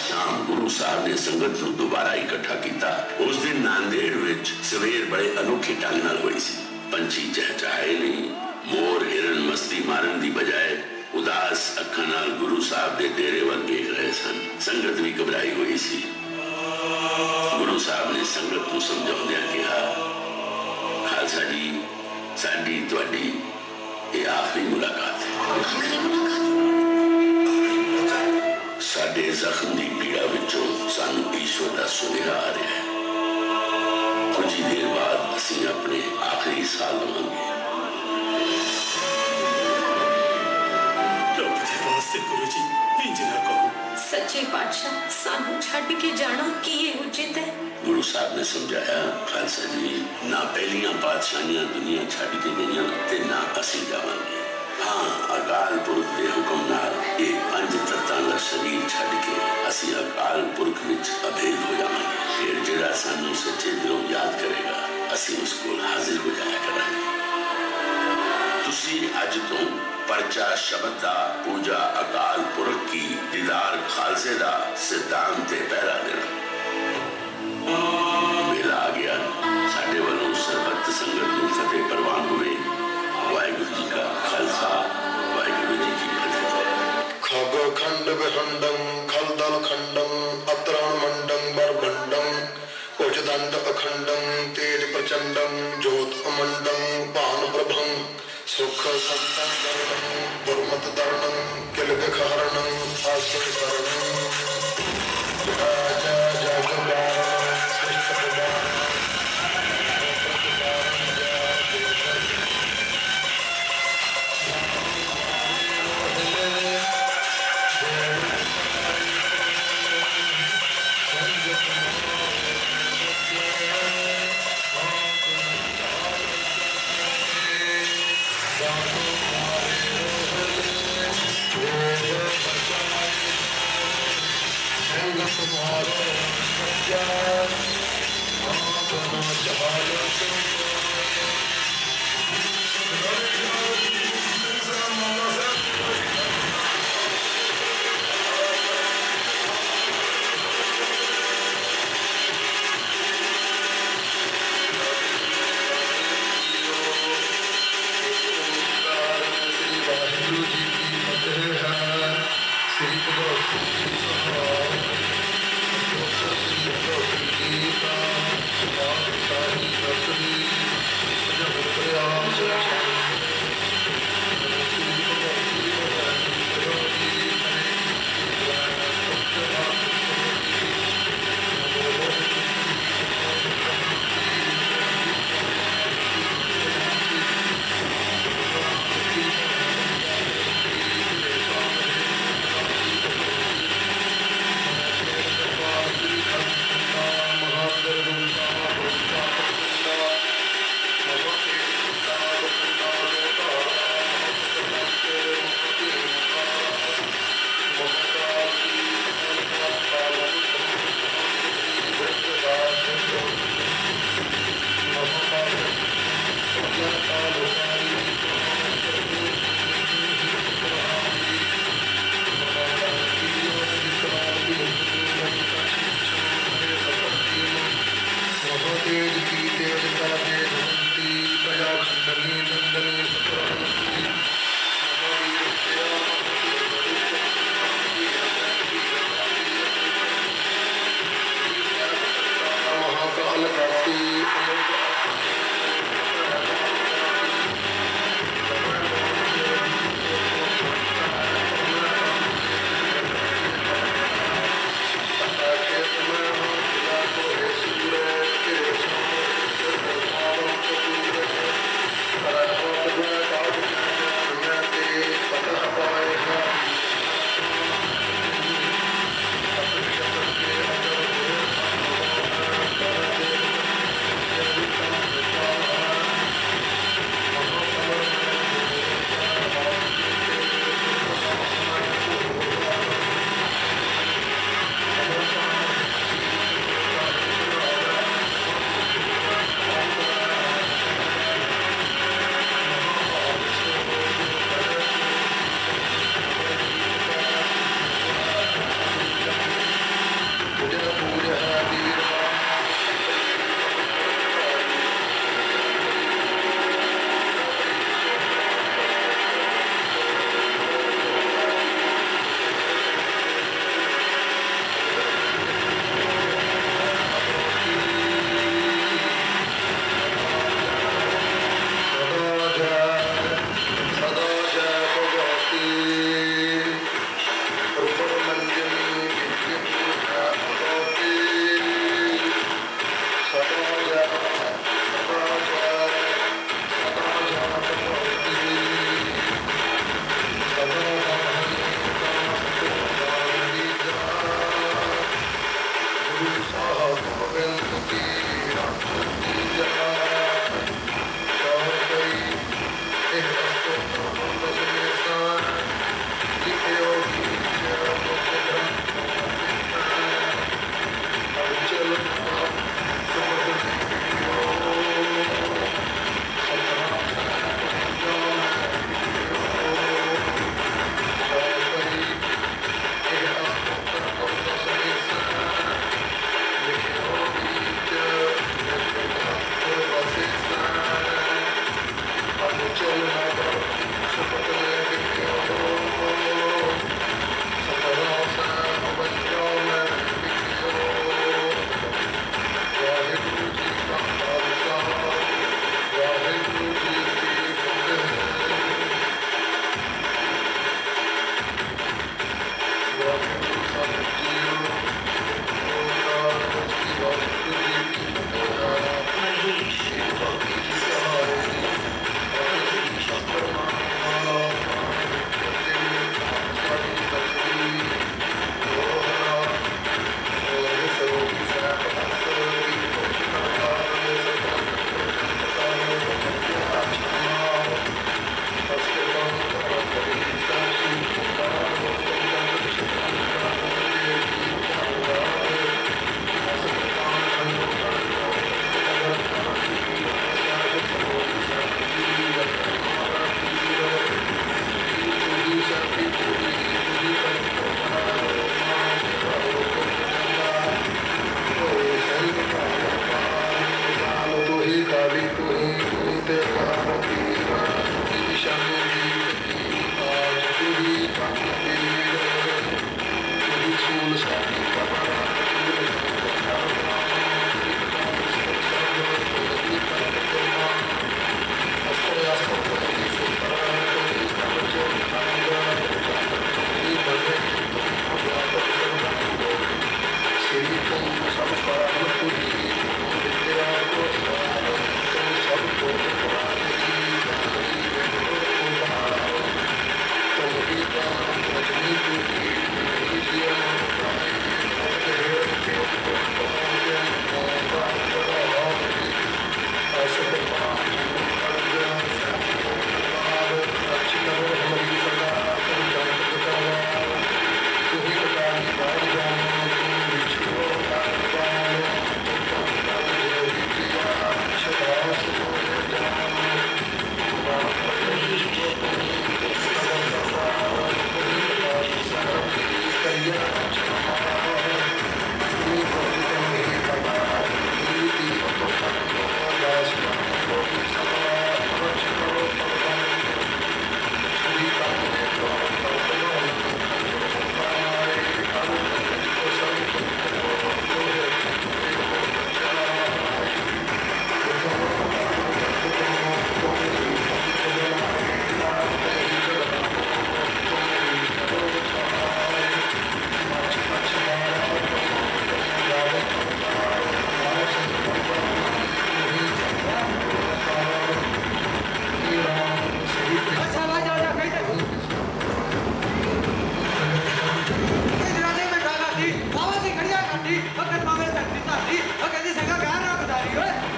Speaker 4: ਸ਼ਾਮ ਗੁਰੂ ਸਾਹਿਬ ਨੇ ਸੰਗਤ ਨੂੰ ਦੁਬਾਰਾ ਇਕੱਠਾ ਕੀਤਾ। ਉਸ ਦਿਨ ਨਾਂਦੇੜ ਵਿੱਚ ਸਵੇਰ ਬੜੇ ਅਨੋਖੇ ਢੰਗ ਨਾਲ ਹੋਈ ਸੀ। ਪੰਛੀ ਚਹਿਚਹਾਏ ਨਹੀਂ, ਮੋਰ ਹਿਰਨ ਮਸਤੀ ਮਾਰਨ ਦੀ ਬਜਾਏ ਉਦਾਸ ਅੱਖਾਂ ਨਾਲ ਗੁਰੂ ਸਾਹਿਬ ਦੇ ਡੇਰੇ ਵੱਲ ਵੇਖ ਰਹੇ ਸਨ। ਸੰਗਤ ਵੀ ਘਬਰਾਈ ਹੋਈ ਸੀ। ਗੁਰੂ ਸਾਹਿਬ ਨੇ ਸੰਗਤ ਨੂੰ ਸਮਝਾਉਂਦਿਆਂ ਕਿਹਾ, ਖਾਲਸਾ ਜੀ, ਸਾਡੀ ਤੁਹਾਡੀ ਇਹ ਆਖਰੀ ਮੁਲਾਕਾਤ ਹੈ। ਸਾਡੇ ਜ਼ਖਮ ਦੀ ਪੀੜਾ ਵਿੱਚੋਂ ਸਾਨੂੰ ਈਸ਼ਵਰ ਦਾ ਸੁਨੇਹਾ ਆ ਰਿਹਾ ਹੈ। ਕੁਝ ਹੀ ਦੇਰ ਬਾਅਦ ਅਸੀਂ ਆਪਣੇ ਆਖਰੀ ਸਾਹ ਲਵਾਂਗੇ।
Speaker 5: ਰੱਬ ਦੇ ਵਾਸਤੇ ਗੁਰੂ ਜੀ, ਇੰਜ ਨਾ ਕਹੋ।
Speaker 6: ਸੱਚੇ ਪਾਤਸ਼ਾਹ, ਸਾਨੂੰ ਛੱਡ ਕੇ ਜਾਣਾ ਕੀ ਇਹ ਉਚਿਤ ਹੈ?
Speaker 4: ਗੁਰੂ ਸਾਹਿਬ ਨੇ ਸਮਝਾਇਆ, ਖਾਲਸਾ ਜੀ, ਨਾ ਪਹਿਲੀਆਂ ਪਾਤਸ਼ਾਹੀਆਂ ਦੁਨੀਆ ਛੱਡ ਕੇ ਗਈਆਂ ਤੇ ਨਾ ਅਸੀਂ ਜਾਵਾਂਗੇ। ਹਾਂ, ਅਕਾਲ ਪੁਰਖ ਦੇ ਹੁਕਮ ਨਾਲ ਇਹ ਪੰਜ ਤੱਤਾਂ ਦਾ ਸਰੀਰ ਛੱਡ ਕੇ ਅਸੀਂ ਅਕਾਲ ਪੁਰਖ ਵਿੱਚ ਅਭੇਦ ਹੋ ਜਾਵਾਂਗੇ। ਫਿਰ ਜਿਹੜਾ ਸਾਨੂੰ ਸੱਚੇ ਦਿਲੋਂ ਯਾਦ ਕਰੇਗਾ, ਅਸੀਂ ਉਸ ਕੋਲ ਹਾਜ਼ਰ ਹੋ ਜਾਇਆ ਕਰਾਂਗੇ। ਤੁਸੀਂ ਅੱਜ ਤੋਂ ਪਰਚਾ ਸ਼ਬਦ ਦਾ, ਪੂਜਾ ਅਕਾਲ ਪੁਰਖ ਕੀ, ਦੀਦਾਰ ਖਾਲਸੇ ਦਾ ਸਿਧਾਂਤ ਤੇ ਪਹਿਰਾ ਦੇਣਾ। ਵੇਲਾ ਆ ਗਿਆ। ਸਾਡੇ ਵੱਲੋਂ ਸਰਬੱਤ ਸੰਗਤ ਨੂੰ ਫਤਿਹ ਪ੍ਰਵਾਨ ਹੋਵੇ। ਵਾਹਿਗੁਰੂ ਜੀ ਕਾ ਖਾਲਸਾ, ਵਾਹਿਗੁਰੂ ਜੀ ਕੀ ਫਤਿਹ।
Speaker 5: ਖਗ ਖੰਡ ਵਿਹੰਡੰ ਖਲਦਲ ਖੰਡੰ ਅਤਰਣ ਮੰਡੰ ਬਰਬੰਡੰ ਕੁਝ ਦੰਡ ਅਖੰਡੰ ਤੇਜ ਪ੍ਰਚੰਡੰ ਜੋਤ ਅਮੰਡੰ ਭਾਨ ਪ੍ਰਭੰ ਸੁਖ ਸੰਤੰ ਦਰਣੰ ਗੁਰਮਤਿ ਦਰਣੰ ਕਿਲਕ ਖਹਰਣੰ ਆਸੁਰ ਕਰਣੰ ਜਗਾ ਜਗ ਬਾਰਨ ਸ੍ਰਿਸ਼ਟ ਬਾਰਨ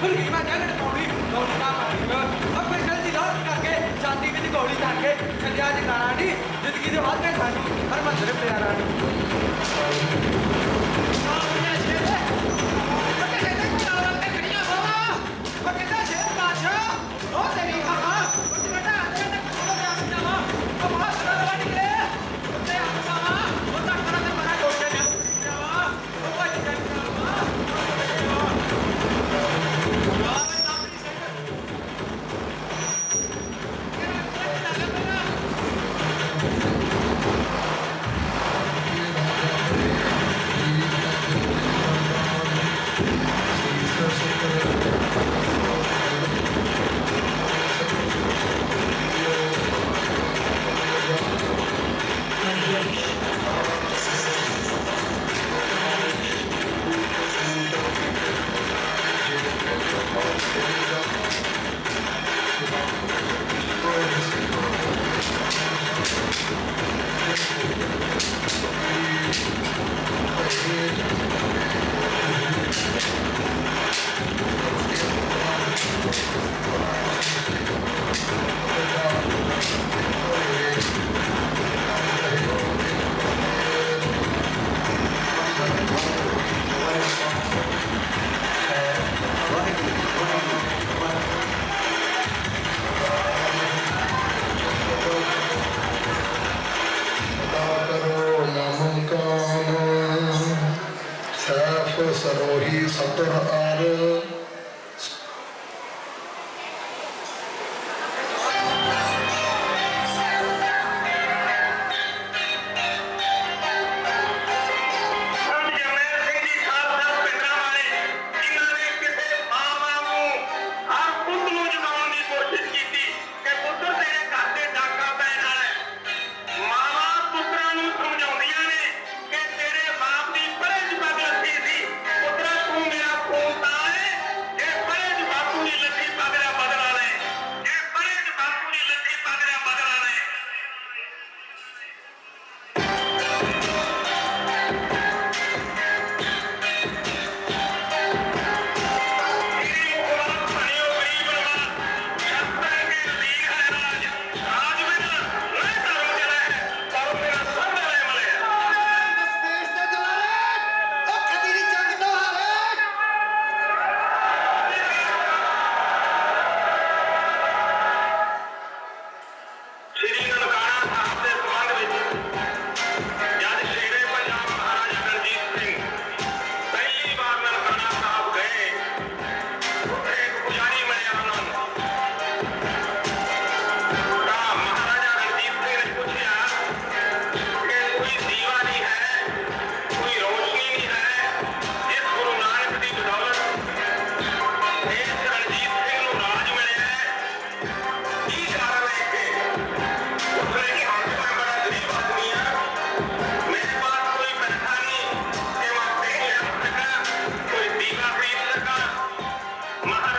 Speaker 7: भुलगी मैं क्या कौड़ी कौड़ी का मालिक अब फिर चल दी लौट करके शादी की कौड़ी करके चलिया जगाना नहीं जिंदगी के बाद में सानी हर मंदिर प्यारा सरोही सतुर आर महाराज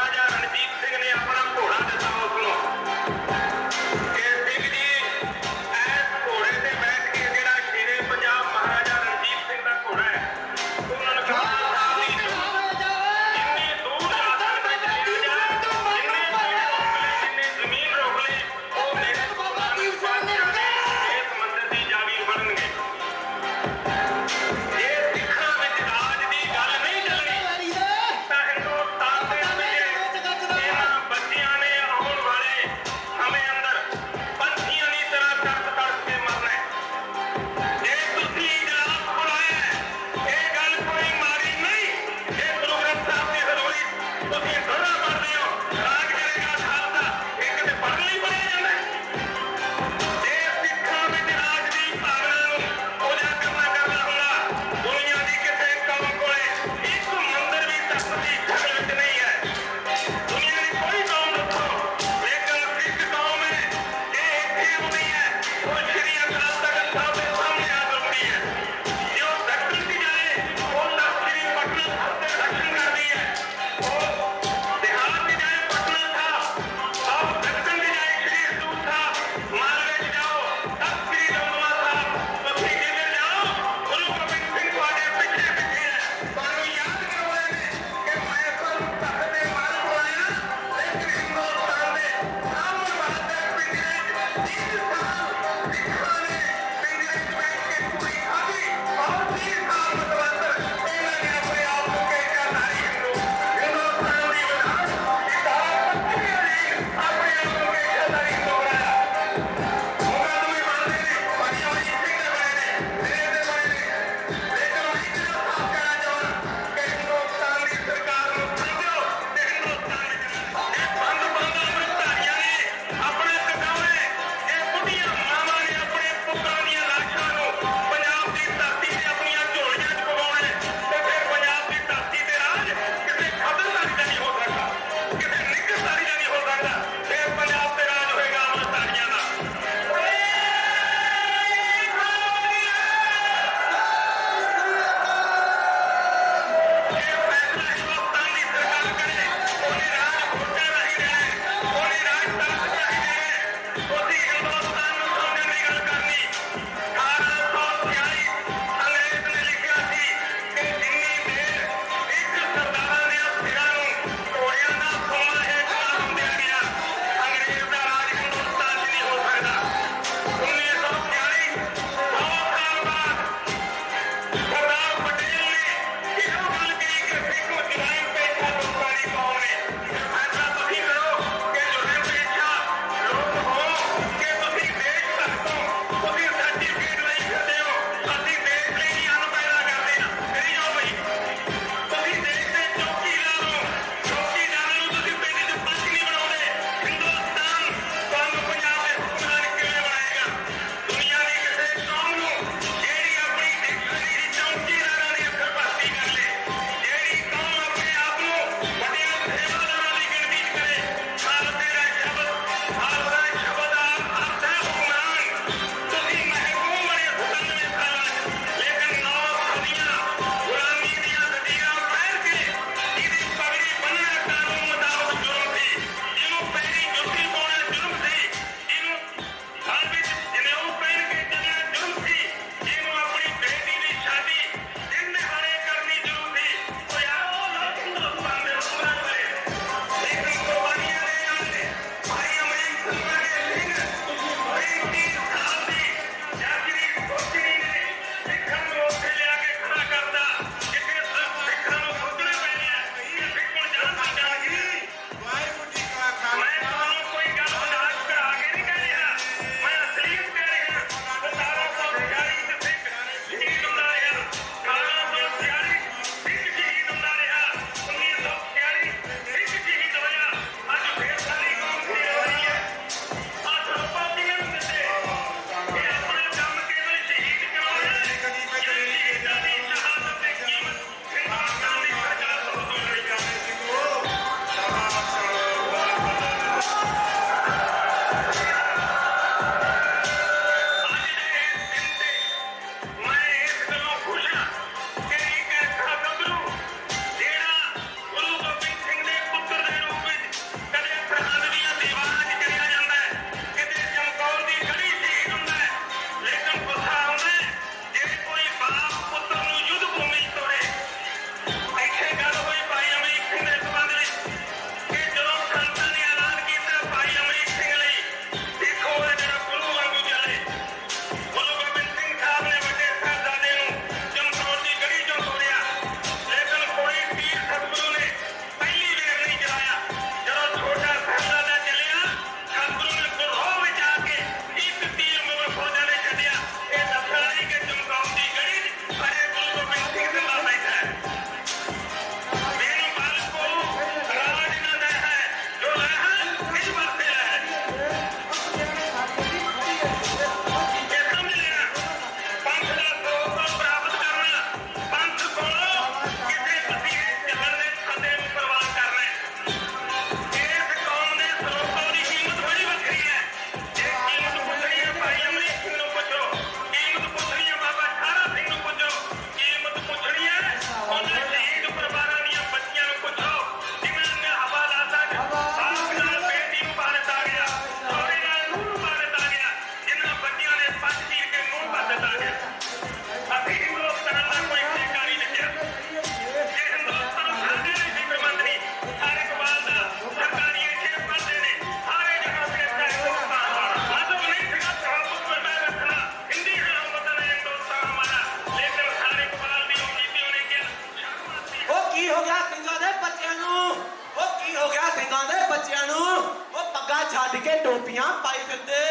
Speaker 7: छड्ड के टोपियां पाई फिरदे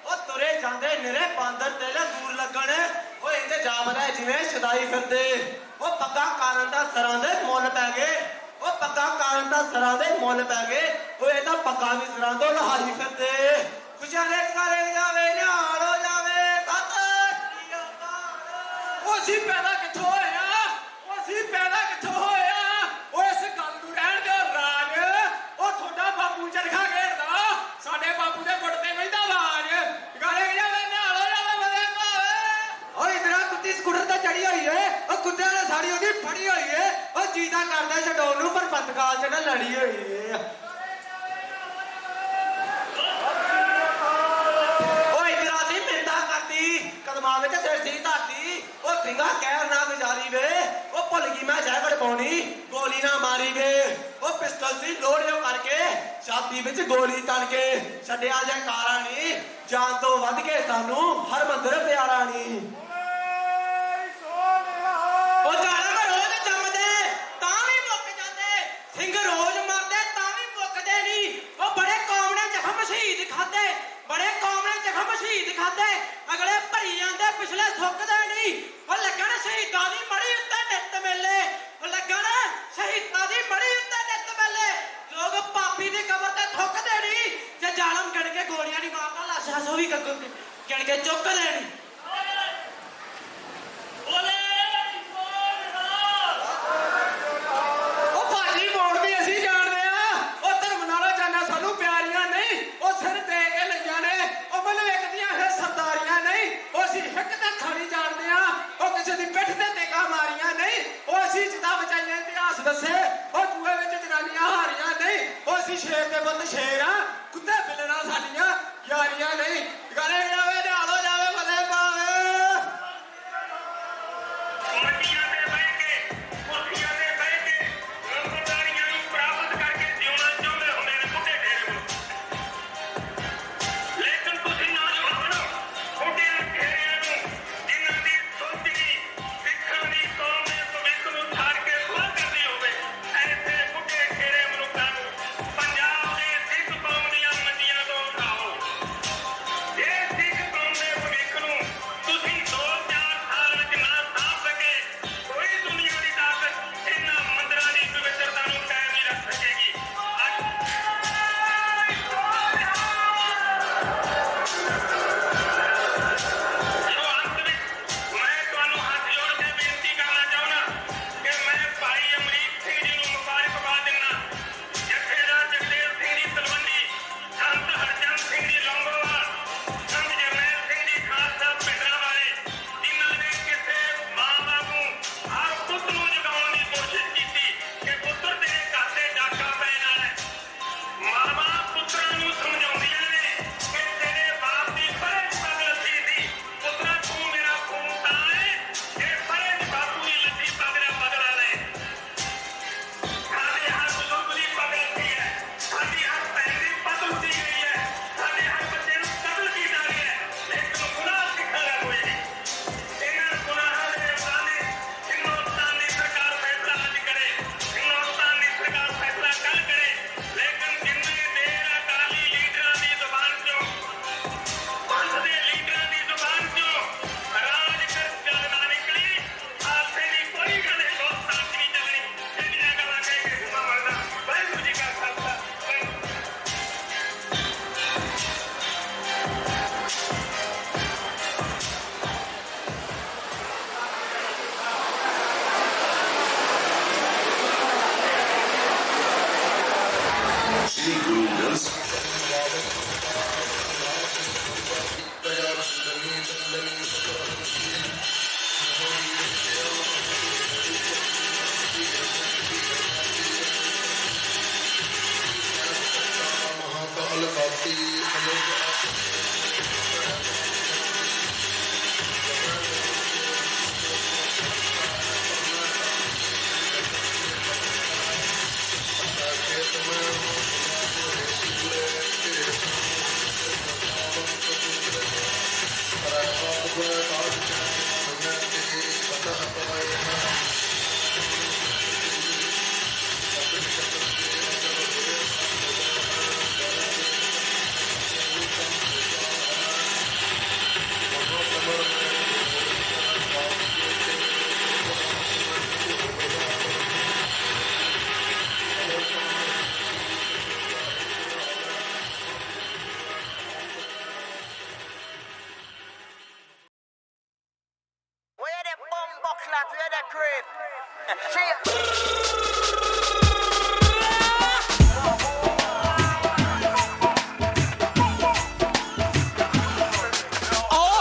Speaker 7: ओ तुरे जांदे निरे बांदर तेले दूर लगण ओ इंदे जापदा जिवें छदाई फिरदे ओ पक्का कारण दा सरां दे मुੱਲ पै गए ओ पक्का कारण दा सरां दे मुੱਲ पै गए ओ इह तां पक्का भी सरां तो लहारी फिरदे खुशियां दे घरे जावे निहाल हो जावे सत श्री अकाल ओ सी पैदा कित्थों होया ओ सी पैदा कित्थों होया ओ इस गल नूं रहण दे राज ओ थोड़ा बापू चरखा घेरदा साडे बापू दे गुट ते वहिंदा आवाज घरे जावे निहाल हो जावे बदे भावे ओ इधरा कुत्ती स्कूटर ते चढ़ी होई है ओ कुत्ते वाली साड़ी ओदी फड़ी होई है ओ जीदा करदा छडौण नूं पर पतकाल च ना लड़ी होई है कदमां विच सिर सी धरती ओ सिंघा कहर ना गुजारी वे ओ भुल गई मैं जैकट पाउणी गोली ना मारी वे ओ पिस्टल सी लोड़ियो करके छाती विच गोली तन के छड्डिया जयकारा नी जान तो वध के सानू हरमंदर प्यारा नी ओ जाना रोज जमदे तां भी मुक जांदे सिंह रोज मरदे तां भी मुकदे नी ओ बड़े कौम ने जख्म शहीद खादे बड़े कौम ने जख्म शहीद खादे अगले भरी जांदे पिछले सुकदे नहीं ओ लगन शहीदां दी मड़ी उत्ते नित मेले ओ लगन शहीदां दी मड़ी उत्ते नित मेले लोग पापी दी कबर ते थुकदे नहीं जे जालम गण के गोलियां नहीं मारदा लाशां सो भी गण के चुकदे नहीं बोले ओ भाजी मोड़ भी असी जानदे आ ओ धर्म नालों जाना सानू प्यारियां नहीं ओ सिर दे के लईयां ने ओ मलवेक दियां है सरदारियां नहीं ओ असी हिक ते खानी जानदे आ ओ किसे दी पिठ ते तेगा मारियां नहीं ओ असी जिदा बचाइयां इतिहास दसे ओ जुए विच जनानियां हारियां नहीं ओ असी शेर दे पुत्त शेर आ कुत्ते बिल्ले नाल साडीआं यारियां नहीं घरे जावे निहाल हो जावे बदे पावे
Speaker 8: मंडियां ते बैठ के कुर्सियां ते बैठ के नौकरदारियां नूं प्राप्त करके जिउणा चाहुंदे हुंदे ने बुੱਢੇ ढेरे कोल लेकिन तुसीं नौजवान बुੱਢਿਆਂ ढेਰਿਆਂ ਨੂੰ जिन्हां दी सोचनी सिੱਖਾਂ ਦੀ कौम ਦੇ ਭਵਿੱਖ ਨੂੰ ਛੱਡ ਕੇ ਸੁਆਹ ਕਰਦੀ ਹੋਵੇ ऐसे बुੱਢੇ ढेरे ਮਨੁੱਖਾਂ ਨੂੰ ਪੰਜਾਬ ਦੇ ਸਿੱਖ ਕੌਮ ਦੀਆਂ ਮੰਡੀਆਂ ਤੋਂ ਉਠਾਓ ਜੇ ਸਿੱਖ ਕੌਮ ਦੇ ਭਵਿੱਖ ਨੂੰ ਤੁਸੀਂ 2-4 ਸਾਲਾਂ 'ਚ ਨਾ ਸਾਂਭ ਸਕੇ ਕੋਈ ਦੁਨੀਆ ਦੀ ਤਾਕਤ ਇਹਨਾਂ ਮੰਦਰਾਂ ਦੀ ਪਵਿੱਤਰਤਾ ਨੂੰ ਕਾਇਮ ਨਹੀਂ ਰੱਖ ਸਕੇਗੀ ਸੋ ਅੰਤ ਵਿੱਚ ਮੈਂ ਤੁਹਾਨੂੰ ਹੱਥ ਜੋੜ ਕੇ ਬੇਨਤੀ ਕਰਨਾ ਚਾਹੁੰਦਾ ਕਿ ਮੈਂ ਭਾਈ ਅਮਰੀਕ ਸਿੰਘ ਜੀ ਨੂੰ ਮੁਬਾਰਕਬਾਦ ਦਿੰਦਾ ਜਥੇਦਾਰ ਜਗਦੇਵ ਸਿੰਘ ਜੀ ਤਲਵੰਡੀ ਸੰਤ ਹਰਚੰਦ ਸਿੰਘ ਜੀ ਲੌਂਗੋਵਾਲ ਸੰਤ ਜਰਨੈਲ ਸਿੰਘ ਜੀ ਖਾਲਸਾ ਪਿੰਡਰਾਂ ਵਾਲੇ ਜਿਨ੍ਹਾਂ ਨੇ ਕਿਸੇ ਮਾਂ-ਬਾਪ ਨੂੰ ਹਰ ਪੁੱਤ ਨੂੰ ਜਗਾਉਣ ਦੀ ਕੋਸ਼ਿਸ਼ ਕੀਤੀ ਕਿ ਪੁੱਤਰ ਤੇਰੇ ਘਰ ਤੇ ਡਾਕਾ ਪੈਣ ਵਾਲਾ ਹੈ ਮਾਂ-ਬਾਪ ਪੁੱਤਰਾਂ ਨੂੰ ਸਮਝਾਉਂਦੀਆਂ ਨੇ ਕਿ ਤੇਰੇ ਬਾਪ ਦੀ ਫਰਜ਼ ਪੱਗ ਲੱਥੀ ਸੀ ਪੁੱਤਰਾ ਤੂੰ ਮੇਰਾ ਖੂਨ ਤਾਂ ਹੈ ਜੇ ਫਰਜ਼ ਬਾਪੂ ਦੀ ਲੱਥੀ ਪੱਗ ਦਾ ਬਦਲਾ ਲੈ ਸਾਡੇ ਹਰ ਬਜ਼ੁਰਗ ਦੀ ਪੱਗ ਲੱਥੀ ਹੈ ਸਾਡੀ ਹਰ ਭੈਣ ਦੀ ਪੱਗ ਲੱਥੀ ਗਈ ਹੈ ਸਾਡੇ ਹਰ ਬੱਚੇ ਨੂੰ ਕਤਲ ਕੀਤਾ ਗਿਆ ਹੈ ਲੇਕਿਨ ਗੁਨਾਹ ਸਿੱਖਣ ਦਾ ਕੋਈ ਨਹੀਂ ਇਹਨਾਂ ਗੁਨਾਹਾਂ ਦੇ ਬਾਰੇ ਹਿੰਦੁਸਤਾਨ ਦੀ ਸਰਕਾਰ ਫੈਸਲਾ ਅੱਜ ਕਰੇ ਹਿੰਦੁਸਤਾਨ ਦੀ ਸਰਕਾਰ ਫੈਸਲਾ ਕੱਲ ਕਰੇ ਲੇਕਿਨ ਜਿੰਨੇ ਦੇਰ ਅਕਾਲੀ ਲੀਡਰਾਂ ਦੀ ਜ਼ੁਬਾਨ ਚੋਂ ਪੰਥ ਦੇ ਲੀਡਰਾਂ ਦੀ ਜ਼ੁਬਾਨ ਚੋਂ ਰਾਜ ਕਰ ਗੱਲ ਨਾ ਨਿਕਲੀ ਹਾਸੇ ਦੀ ਕੋਈ ਗੱਲ ਹਿੰਦੁਸਤਾਨ 'ਚ ਨਹੀਂ ਚੱਲਣੀ ਇੰਨੀਆਂ ਗੱਲਾਂ ਕਹਿ ਕੇ ਹੁਕਮ ਮਰਦਾ ਵਾਹਿਗੁਰੂ ਜੀ ਕਾ ਖਾਲਸਾ ਵਾਹਿਗੁਰੂ
Speaker 4: श्री गुरु ग्रंथ साहिब
Speaker 5: महाकाल काती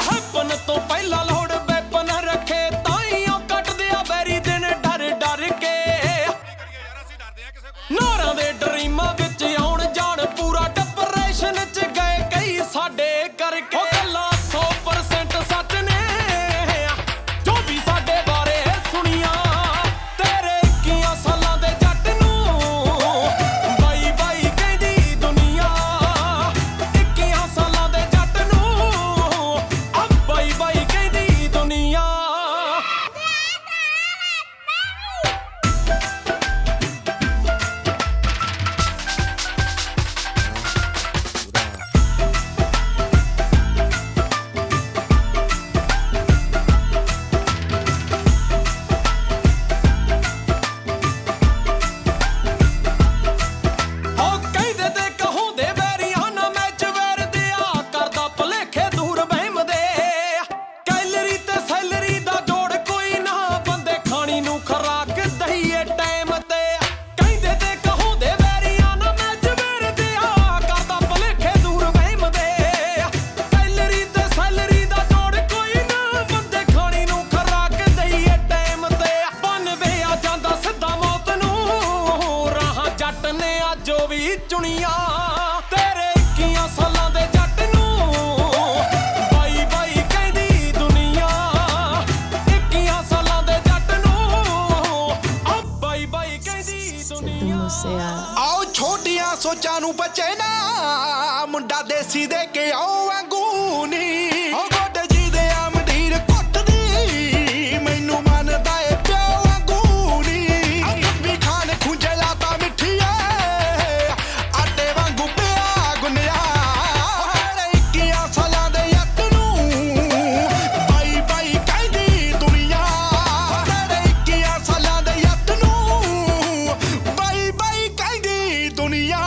Speaker 3: ਹੈਪਨ ਤੋਂ ਪਹਿਲਾਂ ਲੋੜ ਵੈਪਨ ਰੱਖੇ ਤਾਈਓ ਕੱਟਦੇ ਆ ਬੈਰੀ ਦਿਨ ਡਰ ਡਰ ਕੇ ਨਾਰਾਂ ਦੇ ਡਰੀਮਾਂ ਵਿੱਚ ਆਉਣ ਜਾਣ ਪੂਰਾ ਡਿਪਰੈਸ਼ਨ ਚ ਗਏ ਕਈ ਸਾਡੇ ਕਰਕੇ ਉਹ ਗੱਲਾਂ 100% ਸੱਚ ਨੇ ਜੋ ਵੀ ਸਾਡੇ ਬਾਰੇ ਸੁਣੀਆਂ ਤੇਰੇ 21 ਸਾਲਾਂ ਦੇ ਜੱਟ ਨੂੰ ਬਾਈ ਬਾਈ ਕਹਿੰਦੀ ਦੁਨੀਆ 21 ਸਾਲਾਂ ਦੇ ਜੱਟ ਨੂੰ ਆ ਬਾਈ ਬਾਈ ਕਹਿੰਦੀ ਦੁਨੀਆ ਉਹ ਕਹਿੰਦੇ ਤੇ ਕਹੋਂਦੇ ਵੈਰੀਆਂ ਨਾ ਮੈਚ ਵਰਦੇ ਆ ਕਰਦਾ ਭੁਲੇਖੇ ਦੂਰ ਵਹਿਮ ਦੇ ਕੈਲਰੀ ਤੇ ਸੈਲਰੀ ਦਾ ਜੋੜ ਕੋਈ ਨਾ ਬੰਦੇ ਖਾਣੀ ਨੂੰ ਖਰਾਕ ਦਈਏ ਟਾਈਮ ਤੇ ਕਹਿੰਦੇ ਤੇ ਕਹੋਂਦੇ ਵੈਰੀਆਂ ਨਾ ਮੈਚ ਵਰਦੇ ਆ ਕਰਦਾ ਭੁਲੇਖੇ ਦੂਰ ਵਹਿਮ ਦੇ ਕੈਲਰੀ ਤੇ ਸੈਲਰੀ ਦਾ ਜੋੜ ਕੋਈ ਨਾ ਬੰਦੇ ਖਾਣੀ ਨੂੰ ਖਰਾਕ ਦਈਏ ਟਾਈਮ ਤੇ ਬੰਨਵੇ ਆ ਜਾਂਦਾ ਸਿੱਧਾ ਮੌਤ ਨੂੰ ਰਾਹਾਂ ਜੱਟ ਨੇ ਆ ਜੋ ਵੀ ਚੁਣੀਆਂ ਤੇਰੇ 21 ਸਾਲਾਂ ਦੇ ਜੱਟ ਨੂੰ ਬਾਈ ਬਾਈ ਕਹਿੰਦੀ ਦੁਨੀਆ 21 ਸਾਲਾਂ ਦੇ ਜੱਟ ਨੂੰ ਆ ਬਾਈ ਬਾਈ ਕਹਿੰਦੀ ਦੁਨੀਆ
Speaker 9: ਆਓ ਛੋਟੀਆਂ ਸੋਚਾਂ ਨੂੰ ਬਚੇ ਨਾ ਮੁੰਡਾ ਦੇਸੀ ਦੇ ਕੇ ਆਓ ਵਾਂਗੂ ਨੀ ਉਹ ਗੋਡੇ ਜੀ ਦੇ ਆ ਮੰਡੀਰ ਕੁੱਟਦੀ ਮੈਨੂੰ ਮੰਨਦਾ ਏ ਪਿਓ ਵਾਂਗੂ ਨੀ ਅੱਬੀ ਖਾਨ ਖੁੰਝੇ ਲਾਤਾ ਮਿੱਠੀਏ ਆਟੇ ਵਾਂਗੂ ਪਿਆ ਗੁੰਨਿਆ ਤੇਰੇ 21 ਸਾਲਾਂ ਦੇ ਯੱਤ ਨੂੰ ਬਾਈ ਬਾਈ ਕਹਿੰਦੀ ਦੁਨੀਆ ਤੇਰੇ 21 ਸਾਲਾਂ ਦੇ ਯੱਤ ਨੂੰ ਬਾਈ ਬਾਈ ਕਹਿੰਦੀ ਦੁਨੀਆ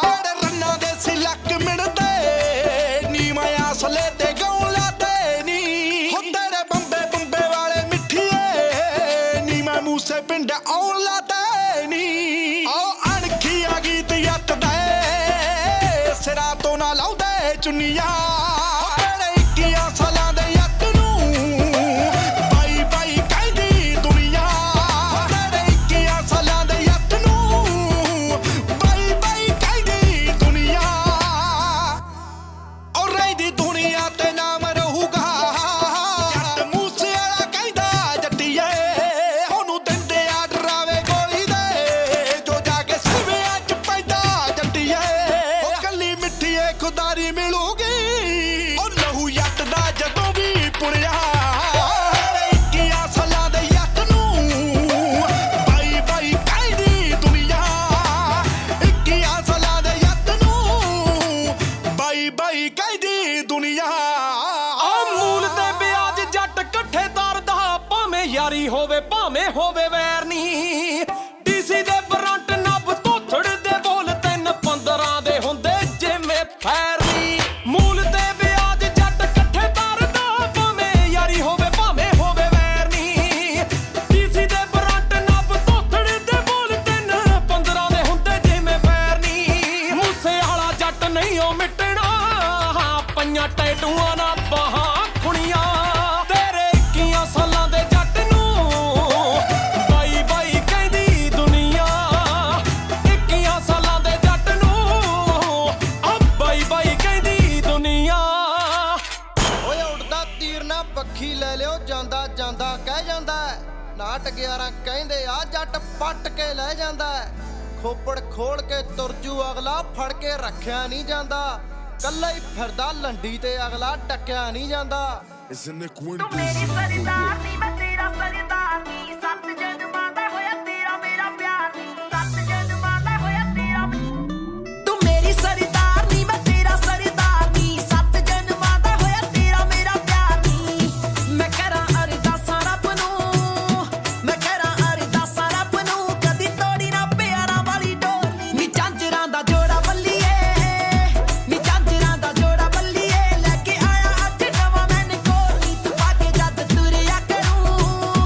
Speaker 9: ਤੇਰੇ ਰੰਨਾਂ ਦੇ ਸਿਲਕ ਮਿਣਦੇ ਨੀ ਮੈਂ ਅਸਲੇ ਤੇ ਗਾਉਂ ਲਾਤੇ ਨੀ ਹੋ ਤੇਰੇ ਬੰਬੇ ਬੰਬੇ ਵਾਲੇ ਮਿੱਠੀਏ ਨੀ ਮੈਂ ਮੂਸੇ ਪਿੰਡ ਆਉਣ ਲਾਤੇ ਨੀ ਆਓ ਅਣਖੀ ਆ ਗੀਤ ਯੱਤ ਦੇ ਸਿਰਾਂ ਤੋਂ ਨਾ ਲਾਉਂਦੇ ਚੁੰਨੀਆਂ ਤੇਰੇ 21 ਸਾਲਾਂ ਦੇ ਯੱਤ ਨੂੰ ਬਾਈ ਬਾਈ ਕਹਿੰਦੀ ਦੁਨੀਆ ਤੇਰੇ 21 ਸਾਲਾਂ ਦੇ ਯੱਤ ਨੂੰ ਬਾਈ ਬਾਈ ਕਹਿੰਦੀ ਦੁਨੀਆ ਔਰ ਰਹਿੰਦੀ ਦੁਨੀਆ ਤੇ ਨਾਮ ਰਹੂਗਾ ਜੱਟ ਮੂਸੇ ਵਾਲਾ ਕਹਿੰਦਾ ਜੱਟੀਏ ਉਹਨੂੰ ਦਿੰਦੇ ਆ ਡਰਾਵੇ ਗੋਲੀ ਦੇ ਜੋ ਜਾ ਕੇ ਸਿਵਿਆਂ ਚ ਪੈਂਦਾ ਜੱਟੀਏ ਉਹ ਕੱਲੀ ਮਿੱਠੀਏ ਖੁਦਾਰੀ ਮਿਲੂਗੀ ਉਹ ਲਹੂ ਯੱਟ ਦਾ ਜਦੋਂ ਵੀ ਪੁਣਿਆ ਤੇਰੇ 21 ਸਾਲਾਂ ਦੇ ਯੱਟ ਨੂੰ ਬਾਈ ਬਾਈ ਕਹਿੰਦੀ ਦੁਨੀਆ 21 ਸਾਲਾਂ ਦੇ ਯੱਟ ਨੂੰ ਬਾਈ ਬਾਈ ਕਹਿੰਦੀ ਦੁਨੀਆ
Speaker 3: ਆ ਮੂਲ ਤੇ ਵਿਆਜ ਜੱਟ ਇਕੱਠੇ ਤਰਦਾ ਭਾਵੇਂ ਯਾਰੀ ਹੋਵੇ ਭਾਵੇਂ ਹੋਵੇ ਵੈਰ ਨਹੀਂ ਡੀਸੀ ਦੇ ਬਰੰਟ ਨੱਬ ਧੋਥੜ ਦੇ ਬੋਲ 3-15 ਦੇ ਹੁੰਦੇ ਜਿਵੇਂ ਫੈਰ ਨਹੀਂ ਮੂਲ ਤੇ ਵਿਆਜ ਜੱਟ ਇਕੱਠੇ ਤਰਦਾ ਭਾਵੇਂ ਯਾਰੀ ਹੋਵੇ ਭਾਵੇਂ ਹੋਵੇ ਵੈਰ ਨਹੀਂ ਡੀਸੀ ਦੇ ਬਰੰਟ ਨੱਬ ਧੋਥੜ ਦੇ ਬੋਲ 3-15 ਦੇ ਹੁੰਦੇ ਜਿਵੇਂ ਫੈਰ ਨਹੀਂ ਮੂਸੇ ਵਾਲਾ ਜੱਟ ਨਹੀਂ ਉਹ ਮਿਟਣਾ ਪੰਜਾਂ ਟੈਟੂਆਂ ਨਾਲ ਬਾਹਾਂ ਖੁਣੀਆਂ ਤੇਰੇ 21 ਸਾਲਾਂ ਦੇ ਜੱਟ ਨੂੰ ਬਾਈ ਬਾਈ ਕਹਿੰਦੀ ਦੁਨੀਆ 21 ਸਾਲਾਂ ਦੇ ਜੱਟ ਨੂੰ ਆ ਬਾਈ ਬਾਈ ਕਹਿੰਦੀ ਦੁਨੀਆ
Speaker 7: ਓਏ ਉੱਡਦਾ ਤੀਰ ਨਾ ਪੱਖੀ ਲੈ ਲਿਓ ਜਾਂਦਾ ਜਾਂਦਾ ਕਹਿ ਜਾਂਦਾ ਨਾਟ 11 ਕਹਿੰਦੇ ਆ ਜੱਟ ਪੱਟ ਕੇ ਲੈ ਜਾਂਦਾ ਖੋਪੜ ਖੋਲ ਕੇ ਤੁਰਜੂ ਅਗਲਾ ਫੜ ਕੇ ਰੱਖਿਆ ਨਹੀਂ ਜਾਂਦਾ ਕੱਲਾ ਹੀ ਫਿਰਦਾ ਲੰਡੀ ਤੇ ਅਗਲਾ ਟੱਕਿਆ ਨਹੀਂ ਜਾਂਦਾ
Speaker 10: ਤੂੰ ਮੇਰੀ ਸਰਦਾਰ ਨੀ ਮੈਂ ਤੇਰਾ ਸਰਦਾਰ ਨੀ ਸੱਤ ਜਨਮਾਂ ਦਾ ਹੋਇਆ ਤੇਰਾ ਮੇਰਾ ਪਿਆਰ ਨੀ ਸੱਤ ਜਨਮਾਂ ਦਾ ਹੋਇਆ ਤੇਰਾ ਤੂੰ ਮੇਰੀ ਸਰਦਾਰ ਨੀ ਮੈਂ ਤੇਰਾ ਸਰਦਾਰ ਨੀ ਸੱਤ ਜਨਮਾਂ ਦਾ ਹੋਇਆ ਤੇਰਾ ਮੇਰਾ ਪਿਆਰ ਨੀ ਮੈਂ ਕਰਾਂ ਅਰਦਾਸਾਂ ਰੱਬ ਨੂੰ ਮੈਂ ਕਰਾਂ ਅਰਦਾਸਾਂ ਰੱਬ ਨੂੰ ਕਦੀ ਤੋੜੀ ਨਾ ਪਿਆਰਾਂ ਵਾਲੀ ਡੋਲੀ ਨੀ ਝਾਂਜਰਾਂ ਦਾ ਜੋੜਾ ਬੱਲੀਏ ਨੀ ਝਾਂਜਰਾਂ ਦਾ ਜੋੜਾ ਬੱਲੀਏ ਲੈ ਕੇ ਆਇਆ ਅੱਜ ਨਵਾਂ ਮੈਨ ਕੋਲ ਨੀ ਤੂੰ ਪਾ ਕੇ ਜਦ ਤੁਰਿਆ ਕਰੂ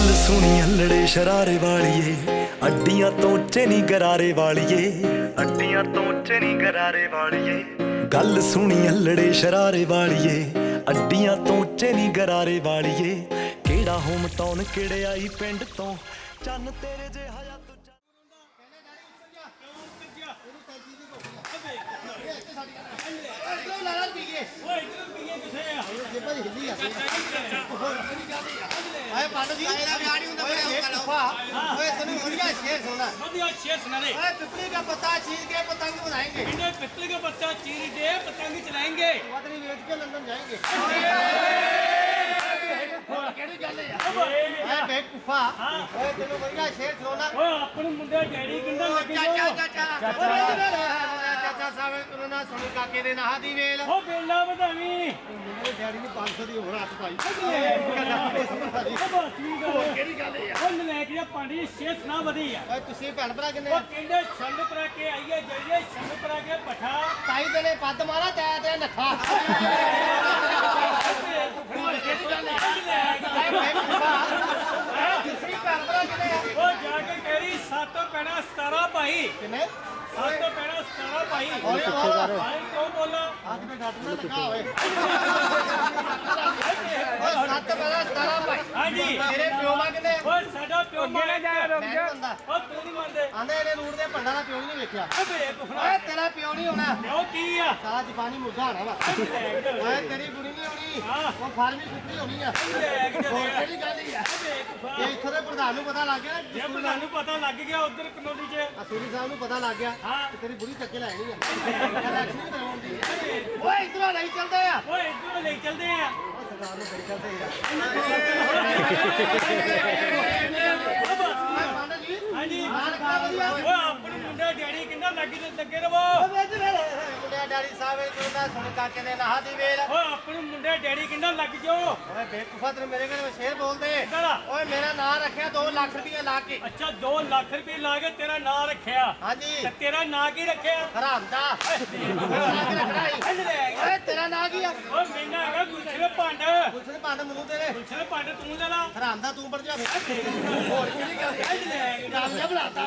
Speaker 11: ਗੱਲ ਸੁਣੀ ਅਲੜੇ ਸ਼ਰਾਰੇ ਵਾਲੀਏ ਅੱਡੀਆਂ ਤੋਂ ਉੱਚੇ ਨਹੀਂ ਗਰਾਰੇ ਵਾਲੀਏ ਅੱਡੀਆਂ ਤੋਂ ਉੱਚੇ ਨਹੀਂ ਗਰਾਰੇ ਵਾਲੀਏ ਗੱਲ ਸੁਣੀ ਅਲੜੇ ਸ਼ਰਾਰੇ ਵਾਲੀਏ ਅੱਡੀਆਂ ਤੋਂ ਉੱਚੇ ਨਹੀਂ ਗਰਾਰੇ ਵਾਲੀਏ ਕਿਹੜਾ ਹੋਮ ਟਾਊਨ ਕਿਹੜੇ ਆਈ ਪਿੰਡ ਤੋਂ ਚੰਨ ਤੇਰੇ ਜੇ ਹਯਾ ਤੂੰ
Speaker 7: ਓਏ ਪੰਡ ਜੀ ਤੇਰਾ ਵਿਆਹ ਨਹੀਂ ਹੁੰਦਾ ਓਏ ਤੈਨੂੰ ਵਧੀਆ ਸ਼ੇਰ ਸੁਣਾ
Speaker 12: बढ़िया शेर सुना दे
Speaker 7: ਓਏ ਪਿੱਪਲੀ ਦਾ ਪੱਤਾ ਚੀਰ के पतंग बनाएंगे
Speaker 12: इन्हें पित्तल का पत्ता चीर के पतंग चलाएंगे
Speaker 7: पत्नी बेच के लंदन जाएंगे ਕਿਹੜੀ ਗੱਲ ਹੈ ਓਏ ਬੇਕੂਫਾ ਓਏ ਤੈਨੂੰ ਵਧੀਆ ਸ਼ੇਰ ਸੁਣਾ
Speaker 12: ओए अपन मुंडे डैडी किंदा लगे
Speaker 7: ਚਾਚਾ ਸਾਹਿਬ ਤੂੰ ਨਾ ਸੁਣੀ ਕਾਕੇ ਦੇ ਨਾਹ ਦੀ ਵੇਲ
Speaker 12: ओ बेला बधावी
Speaker 7: ਮੇਰੇ ਡੈਡੀ ਨੇ 500 ਦੀ ਹੋਰ ਹੱਥ ਪਾਈ
Speaker 12: ਕਿਹੜੀ ਗੱਲ ਹੈ ਉਹ ਲੈ ਕੇ ਪਾਣੀ ਸ਼ੇਰ ਸੁਣਾ ਵਧੀ ਆ
Speaker 7: ਓਏ ਤੁਸੀਂ ਭੈਣ ਭਰਾ ਕਿੰਨੇ
Speaker 12: ਉਹ ਕਹਿੰਦੇ ਛੰਡ ਪਰਾ ਕੇ ਆਈਏ ਜਾਈਏ ਛੰਡ ਪਰਾ ਕੇ ਪਠਾ
Speaker 7: ਤਾਈ ਦੇ ਨੇ ਪੱਦ ਮਾਰਾ ਤੇ ਨੱਠਾ ਤੁਸੀਂ ਭੈਣ ਭਰਾ ਕਿੰਨੇ
Speaker 12: ਉਹ ਜਾ ਕੇ ਕਹਿਰੀ 7 ਪੈਣਾ 17 ਭਾਈ
Speaker 7: ਕਿੰਨੇ
Speaker 12: 7 ਪੈਣਾ 17 ਭਾਈ
Speaker 7: ਹੌਲੀ ਬੋਲ
Speaker 12: ਭਾਈ ਕਿਉਂ ਬੋਲਾ
Speaker 7: ਹੱਥ ਤੇ ਡੱਟ ਨਾ ਲਗਾ ਹੋਏ ਓਏ 7 ਪਹਿਲਾਂ 17 ਭਾਈ
Speaker 12: ਹਾਂਜੀ
Speaker 7: ਤੇਰੇ ਪਿਓ ਮਾ ਕਿੰਨੇ
Speaker 12: ਓਏ ਸਾਡਾ ਪਿਓ ਮਾਰਿਆ ਜਾ
Speaker 7: ਮੈਂ ਨੀ ਮੰਨਦਾ
Speaker 12: ਉਹ ਤੂੰ ਨਹੀਂ ਮੰਨਦੇ
Speaker 7: ਆਂਦੇ ਇਹਨੇ ਰੂਟ ਦੇ ਭੰਡਾ ਦਾ ਪਿਓ ਨਹੀਂ ਵੇਖਿਆ
Speaker 12: ਓਏ
Speaker 7: ਓਏ ਤੇਰਾ ਪਿਓ ਨਹੀਂ ਹੋਣਾ
Speaker 12: ਪਿਓ ਕੀ ਆ
Speaker 7: ਸਾਲਾ ਜਪਾਨੀ ਮੁਰਗਾ ਹੋਣਾ ਵਾ ਓਏ ਤੇਰੀ ਬੁੜੀ ਨਹੀਂ ਹੋਣੀ ਉਹ ਫਾਰਮੀ ਕੁੱਤੀ ਹੋਣੀ ਆ ਹੋਰ ਕਿਹੜੀ ਗੱਲ ਹੀ ਆ ਇਹ ਇੱਥੋਂ ਦੇ ਪ੍ਰਧਾਨ ਨੂੰ ਪਤਾ ਲੱਗ ਗਿਆ
Speaker 12: ਜੇ ਤੁਹਾਨੂੰ ਪਤਾ ਲੱਗ ਗਿਆ ਉਧਰ ਕਨੋਲੀ 'ਚ
Speaker 7: ਅਸੂਰੀ ਸਾਹਿਬ ਨੂੰ ਪਤਾ ਲੱਗ ਗਿਆ
Speaker 12: ਹਾਂ
Speaker 7: ਕਿ ਤੇਰੀ ਬੁੜੀ ਚੱਕੇ ਲੈਣੀ ਆ ਇਲੈਕਸ਼ਨ ਵੀ ਕਰਵਾਉਂਦੀ ਆ ਓਏ ਇਧਰੋਂ ਨਹੀਂ ਚੱਲਦੇ ਆ
Speaker 12: ਓਏ ਇੱਧਰੋਂ ਲੈ ਚੱਲਦੇ ਆ
Speaker 7: ਸਰਦਾਰ ਨੂੰ ਬੜੀ ਕਰਦੇ ਆ
Speaker 12: ਹਾਂਜੀ
Speaker 7: ਮਾਰਕਾ ਵਧੀਆ
Speaker 12: ਓਏ ਆਪਣੇ ਮੁੰਡਾ ਡੈਡੀ ਕਿੰਨਾ ਲੱਗੇ ਰਵੋ
Speaker 7: ਮੁੰਡਿਆ ਡੈਡੀ ਸਾਹਿਬ ਇਹ ਨਾ ਸੁਣ ਕਾਕੇ ਦੇ ਨਾਹ ਦੀ ਵੇਲ
Speaker 12: ਓਏ ਆਪਣੇ ਮੁੰਡੇ ਡੈਡੀ ਕਿੰਨਾ ਲੱਗ ਜਾਓ
Speaker 7: ਓਏ ਬੇਕੂਫਾ ਤੇਰੇ ਮੇਰੇ ਕੋਲ ਸ਼ੇਰ ਬੋਲਦੇ
Speaker 12: ਕਿਹੜਾ
Speaker 7: ਓਏ ਮੇਰਾ ਨਾਂ ਰੱਖਿਆ 2 ਲੱਖ ਰੁਪਏ ਲਾ ਕੇ
Speaker 12: ਅੱਛਾ 2 ਲੱਖ ਰੁਪਏ ਲਾ ਕੇ ਤੇਰਾ ਨਾਂ ਰੱਖਿਆ
Speaker 7: ਹਾਂਜੀ
Speaker 12: ਤੇ ਤੇਰਾ ਨਾਂ ਕੀ ਰੱਖਿਆ
Speaker 7: ਹਰਾਮ ਦਾ ਓਏ ਤੇਰਾ ਨਾਂ ਕੀ ਆ
Speaker 12: ਓਏ ਮੈਨਾਂ ਹੈਗਾ ਗੁਲਸ਼ਨ ਪੰਡ
Speaker 7: ਪੁੱਛਣ ਪੰਡ ਮੈਨੂੰ ਤੇਰੇ
Speaker 12: ਗੁਲਸ਼ਨ ਪੰਡ ਤੂੰ ਲੈ ਲਾ
Speaker 7: ਹਰਾਮ ਦਾ ਤੂੰ ਵੜ ਜਾ ਹੋਰ ਕਿਹੜੀ ਗੱਲ ਗੱਲ ਜਬ ਲਾਤਾ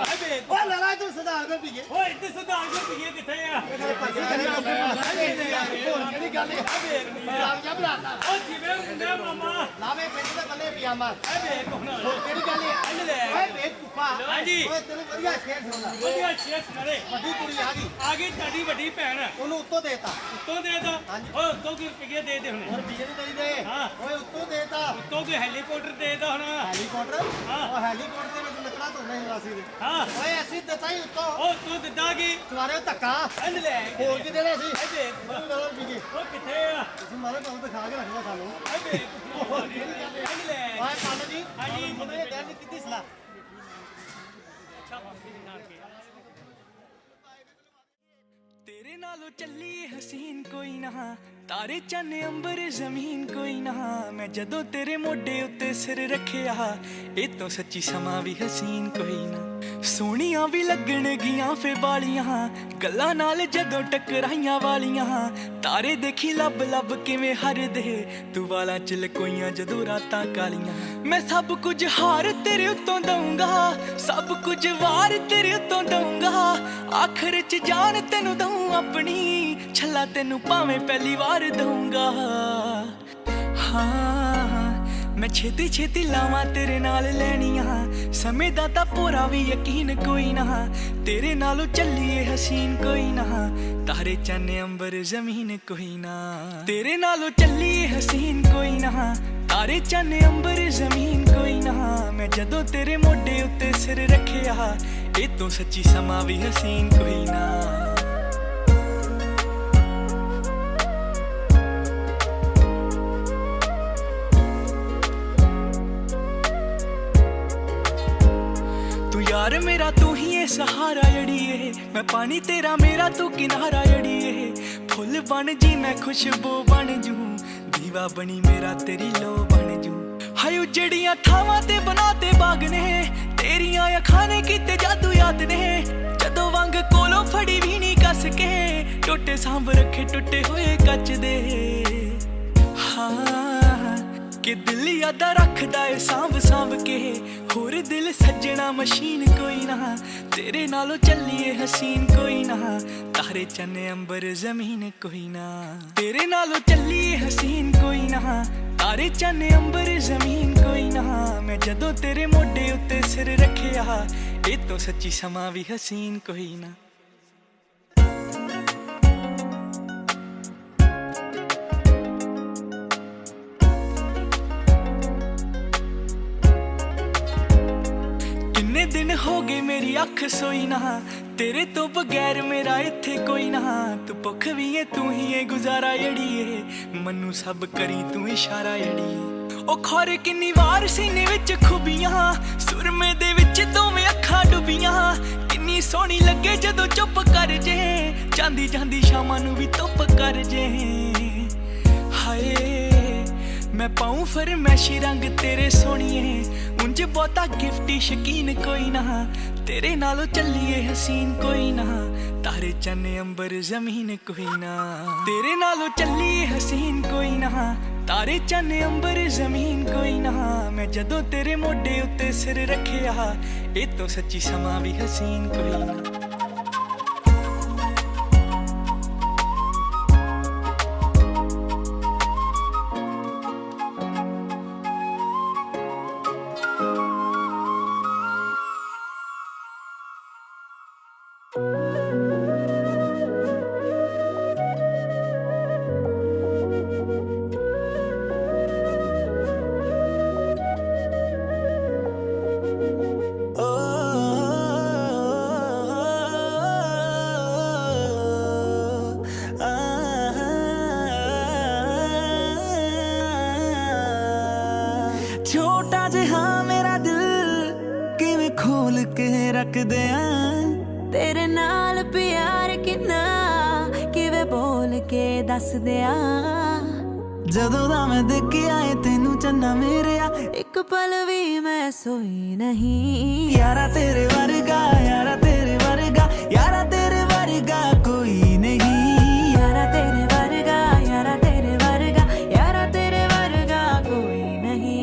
Speaker 7: ਓਏ ਲੜਾ ਤੂੰ ਸਦਾਰ ਦੇ ਪੀਏ
Speaker 12: ਓਏ ਇੱਥੇ ਸੁਧਾਰ ਕੇ ਪੀਏ ਕਿੱਥੇ ਆ
Speaker 7: ਹੋਰ ਕਿਹੜੀ ਗੱਲ ਹੈ ਗੱਲ ਜਬ ਲਾਤਾ
Speaker 12: ਓ ਜਿਵੇਂ ਮੁੰਡਾ ਮਾਮਾ
Speaker 7: ਲਾਵੇ ਪਿੰਡ ਦੇ ਬੱਲੇ ਪਜਾਮਾ
Speaker 12: ਐ ਵੇਖ ਹੁਣ
Speaker 7: ਹੋਰ ਕਿਹੜੀ ਗੱਲ ਹੈ ਓਏ ਬੇਕੂਫਾ
Speaker 12: ਹਾਂਜੀ
Speaker 7: ਓਏ ਤੈਨੂੰ ਵਧੀਆ ਸ਼ੇਰ ਸੁਣਦਾ
Speaker 12: ਵਧੀਆ ਸ਼ੇਰ ਸੁਣਾਰੇ
Speaker 7: ਵੱਡੀ ਕੁੜੀ ਆ ਗਈ
Speaker 12: ਆ ਗਈ ਤੁਹਾਡੀ ਵੱਡੀ ਭੈਣ
Speaker 7: ਉਹਨੂੰ ਉੱਤੋਂ ਦੇਤਾ
Speaker 12: ਉੱਤੋਂ ਦੇ ਦੋ ਓ ਉੱਤੋਂ ਕੀ ਰੁਪਏ ਦੇ ਦੇ ਹੁਣੇ
Speaker 7: ਹੋਰ ਬਿਜਲੀ ਤੇਰੀ ਦੇ
Speaker 12: ਹਾਂ।
Speaker 7: ਓਏ ਉੱਤੋਂ ਦੇਤਾ
Speaker 12: ਉੱਤੋਂ ਕੋਈ ਹੈਲੀਕਾਪਟਰ ਦੇ ਦੋ ਹੁਣ
Speaker 7: ਹੈਲੀਕਾਪਟਰ
Speaker 12: ਹਾਂ।
Speaker 7: ਉਹ ਹੈਲੀਕਾਪਟਰ ਦੇ ਵਿੱਚ ਲੱਕੜਾ ਧੋਣਾ ਸੀ ਵਾਸੀ ਦੇ
Speaker 12: ਹਾਂ
Speaker 7: ਓਏ ਅਸੀਂ ਦਿੱਤਾ ਹੀ ਉੱਤੋਂ
Speaker 12: ਉਹ ਤੂੰ ਦਿੱਤਾ ਕੀ
Speaker 7: ਸਵਾਰੇ ਧੱਕਾ
Speaker 12: ਅੰਨ ਲੈ
Speaker 7: ਹੋਰ ਕੀ ਦੇਣਾ ਸੀ
Speaker 12: ਐ ਵੇਖ
Speaker 7: ਮੈਨੂੰ ਨਾਲ ਵੀਗੇ
Speaker 12: ਉਹ ਕਿੱਥੇ ਆ
Speaker 7: ਤੁਸੀਂ ਮਾਰੇ ਤੁਹਾਨੂੰ ਦਿਖਾ ਕੇ ਰੱਖਣਾ ਸਾਨੂੰ
Speaker 12: ਐ ਵੇਖ ਅੰਨ ਲੈ
Speaker 7: ਓਏ ਪੰਡ ਜੀ
Speaker 12: ਹਾਂਜੀ।
Speaker 7: ਮੁੰਡੇ ਨੇ ਗੱਲ ਕੀਤੀ ਸਲਾਹ
Speaker 11: तेरे नालों चली हसीन कोई ना तारे चन अंबर जमीन कोई ना मैं जदों तेरे मोडे उत्ते सिर रखिया ए तो सच्ची समा भी हसीन कोई ना सोहणियां भी लगण गियां फे बालियां गल्लां नाल जदों टकराइयां वालियां तारे देखी लब लब किवें हरदे तू वालां च लकोइयां जदों रातां कालियां मैं सब कुछ हार तेरे उत्तों दूंगा सब कुछ वार तेरे उत्तों दूंगा आखिर च जान तेनू दूं अपनी छल्ला तेनू भावें पहली वार दूंगा हाँ मैं छेती छेती लावां तेरे नाल लैनियां समय दा तां पूरा भी यकीन कोई ना तेरे नालों चलिए हसीन कोई ना तारे चन अंबर जमीन कोई ना तेरे नालों चलिए हसीन कोई ना तारे चन अंबर जमीन कोई ना मैं जदों तेरे मोडे उत्ते सिर रखिया ए तो सच्ची समा भी हसीन कोई ना यार मेरा तू ही है सहारा जड़िए मैं पानी तेरा मेरा तू किनारा जड़िए फुल बन जी मैं खुशबू बन जू दीवा बनी मेरा तेरी लो बन जू हाय उजड़ियां थावां ते बनाते बाग ने तेरियां अखां ने कीते जादू याद ने जदों वांग कोलों फड़ी भी नहीं कस के टोटे सांभ रखे टुटे हुए कच दे हाँ कि दिल यादा रखदा ए सांभ सांभ के होर दिल सज्जना मशीन कोई ना तेरे नालों चलिए हसीन कोई ना तारे चन्ने अंबर जमीन कोई ना तेरे नालों चलिए हसीन कोई ना तारे चन्ने अंबर जमीन कोई ना मैं जदों तेरे मोढे उत्ते सिर रखिया ए तो सच्ची समा भी हसीन कोई ना किन्ने दिन हो गए मेरी अख सोई ना तेरे तो बगैर मेरा इत्थे कोई ना तू भुख भी है तू ही है गुजारा अड़िए मनु सब करी तू इशारा अड़िए ओ खौर किन्नी वार सीने विच खुबियां सुरमे दे विच दोवें अखां डुबियां किन्नी सोहनी लगे जदों चुप कर जे जांदी जांदी शामां नूं भी धुप कर जे हाय मैं पाऊं फरमैशी रंग तेरे सोहणिए उंज बहुता गिफ्टी शकीन कोई ना तेरे नालों चलिए हसीन कोई ना तारे चन्ने अंबर जमीन कोई ना तेरे नालों चलिए हसीन कोई ना तारे चन्ने अंबर जमीन कोई ना मैं जदों तेरे मोढे उत्ते सिर रखिया ए तो सच्ची समा भी हसीन कोई ना छोटा जिहा मेरा दिल किवें खोल के रख दिया
Speaker 6: तेरे नाल प्यार किन्ना किवें बोल के दस दिया
Speaker 11: जदों दा मैं देखिया ए तैनू चन्ना मेरेया
Speaker 6: एक पल भी मैं सोई नहीं
Speaker 11: यारा तेरे वर्गा यारा तेरे वर्गा यारा तेरे वर्गा कोई नहीं
Speaker 6: यारा तेरे वर्गा यारा तेरे वर्गा यारा तेरे वर्गा कोई नहीं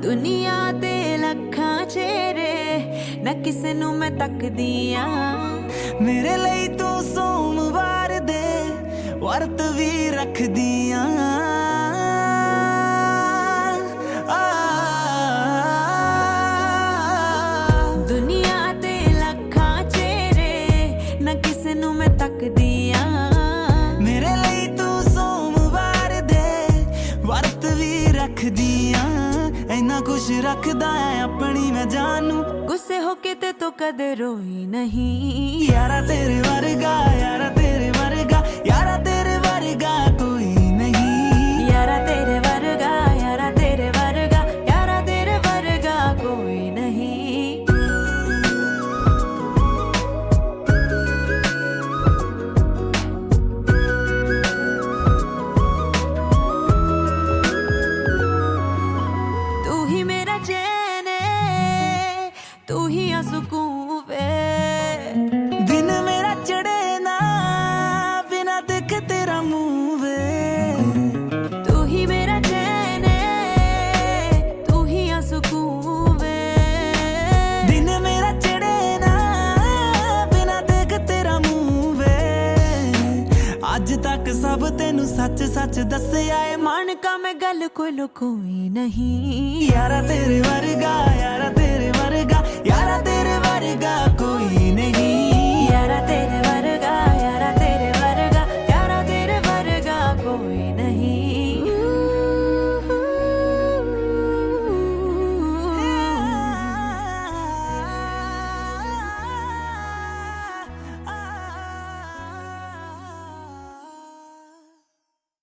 Speaker 6: दुनिया ते लखां चेहरे ना किसे नू मैं तकदी आ
Speaker 11: मेरे लिए तू सोमवार दे वर्त भी रख दिया
Speaker 6: दुनिया ते लखां चेहरे ना किसे नू मैं तकदी आ
Speaker 11: मेरे लिए तू सोमवार दे वर्त भी रख दिया इन्ना कुछ रखदा है अपनी मैं जानू
Speaker 6: गुस्से होके ते तो कदे रोई नहीं
Speaker 11: यारा तेरे वर्गा यारा तेरे वर्गा यारा तेरे वर्गा कोई नहीं
Speaker 6: यारा तेरे वर्गा यारा तेरे वर्गा यारा तेरे वर्गा कोई नहीं तू ही मेरा चैन है तू ही आ सुकून वे
Speaker 11: दिन मेरा चढ़े ना बिना देख तेरा मुंह वे
Speaker 6: तू ही मेरा चैन है तू ही आ सुकून वे
Speaker 11: दिन मेरा चढ़े ना बिना देख तेरा मुंह वे अज तक सब तेनू सच सच दस्सिया ए
Speaker 6: मन का मैं गल कोई लुकोई नहीं
Speaker 11: यारा तेरे वर्गा यारा तेरे वर्गा यारा तेरे वर्गा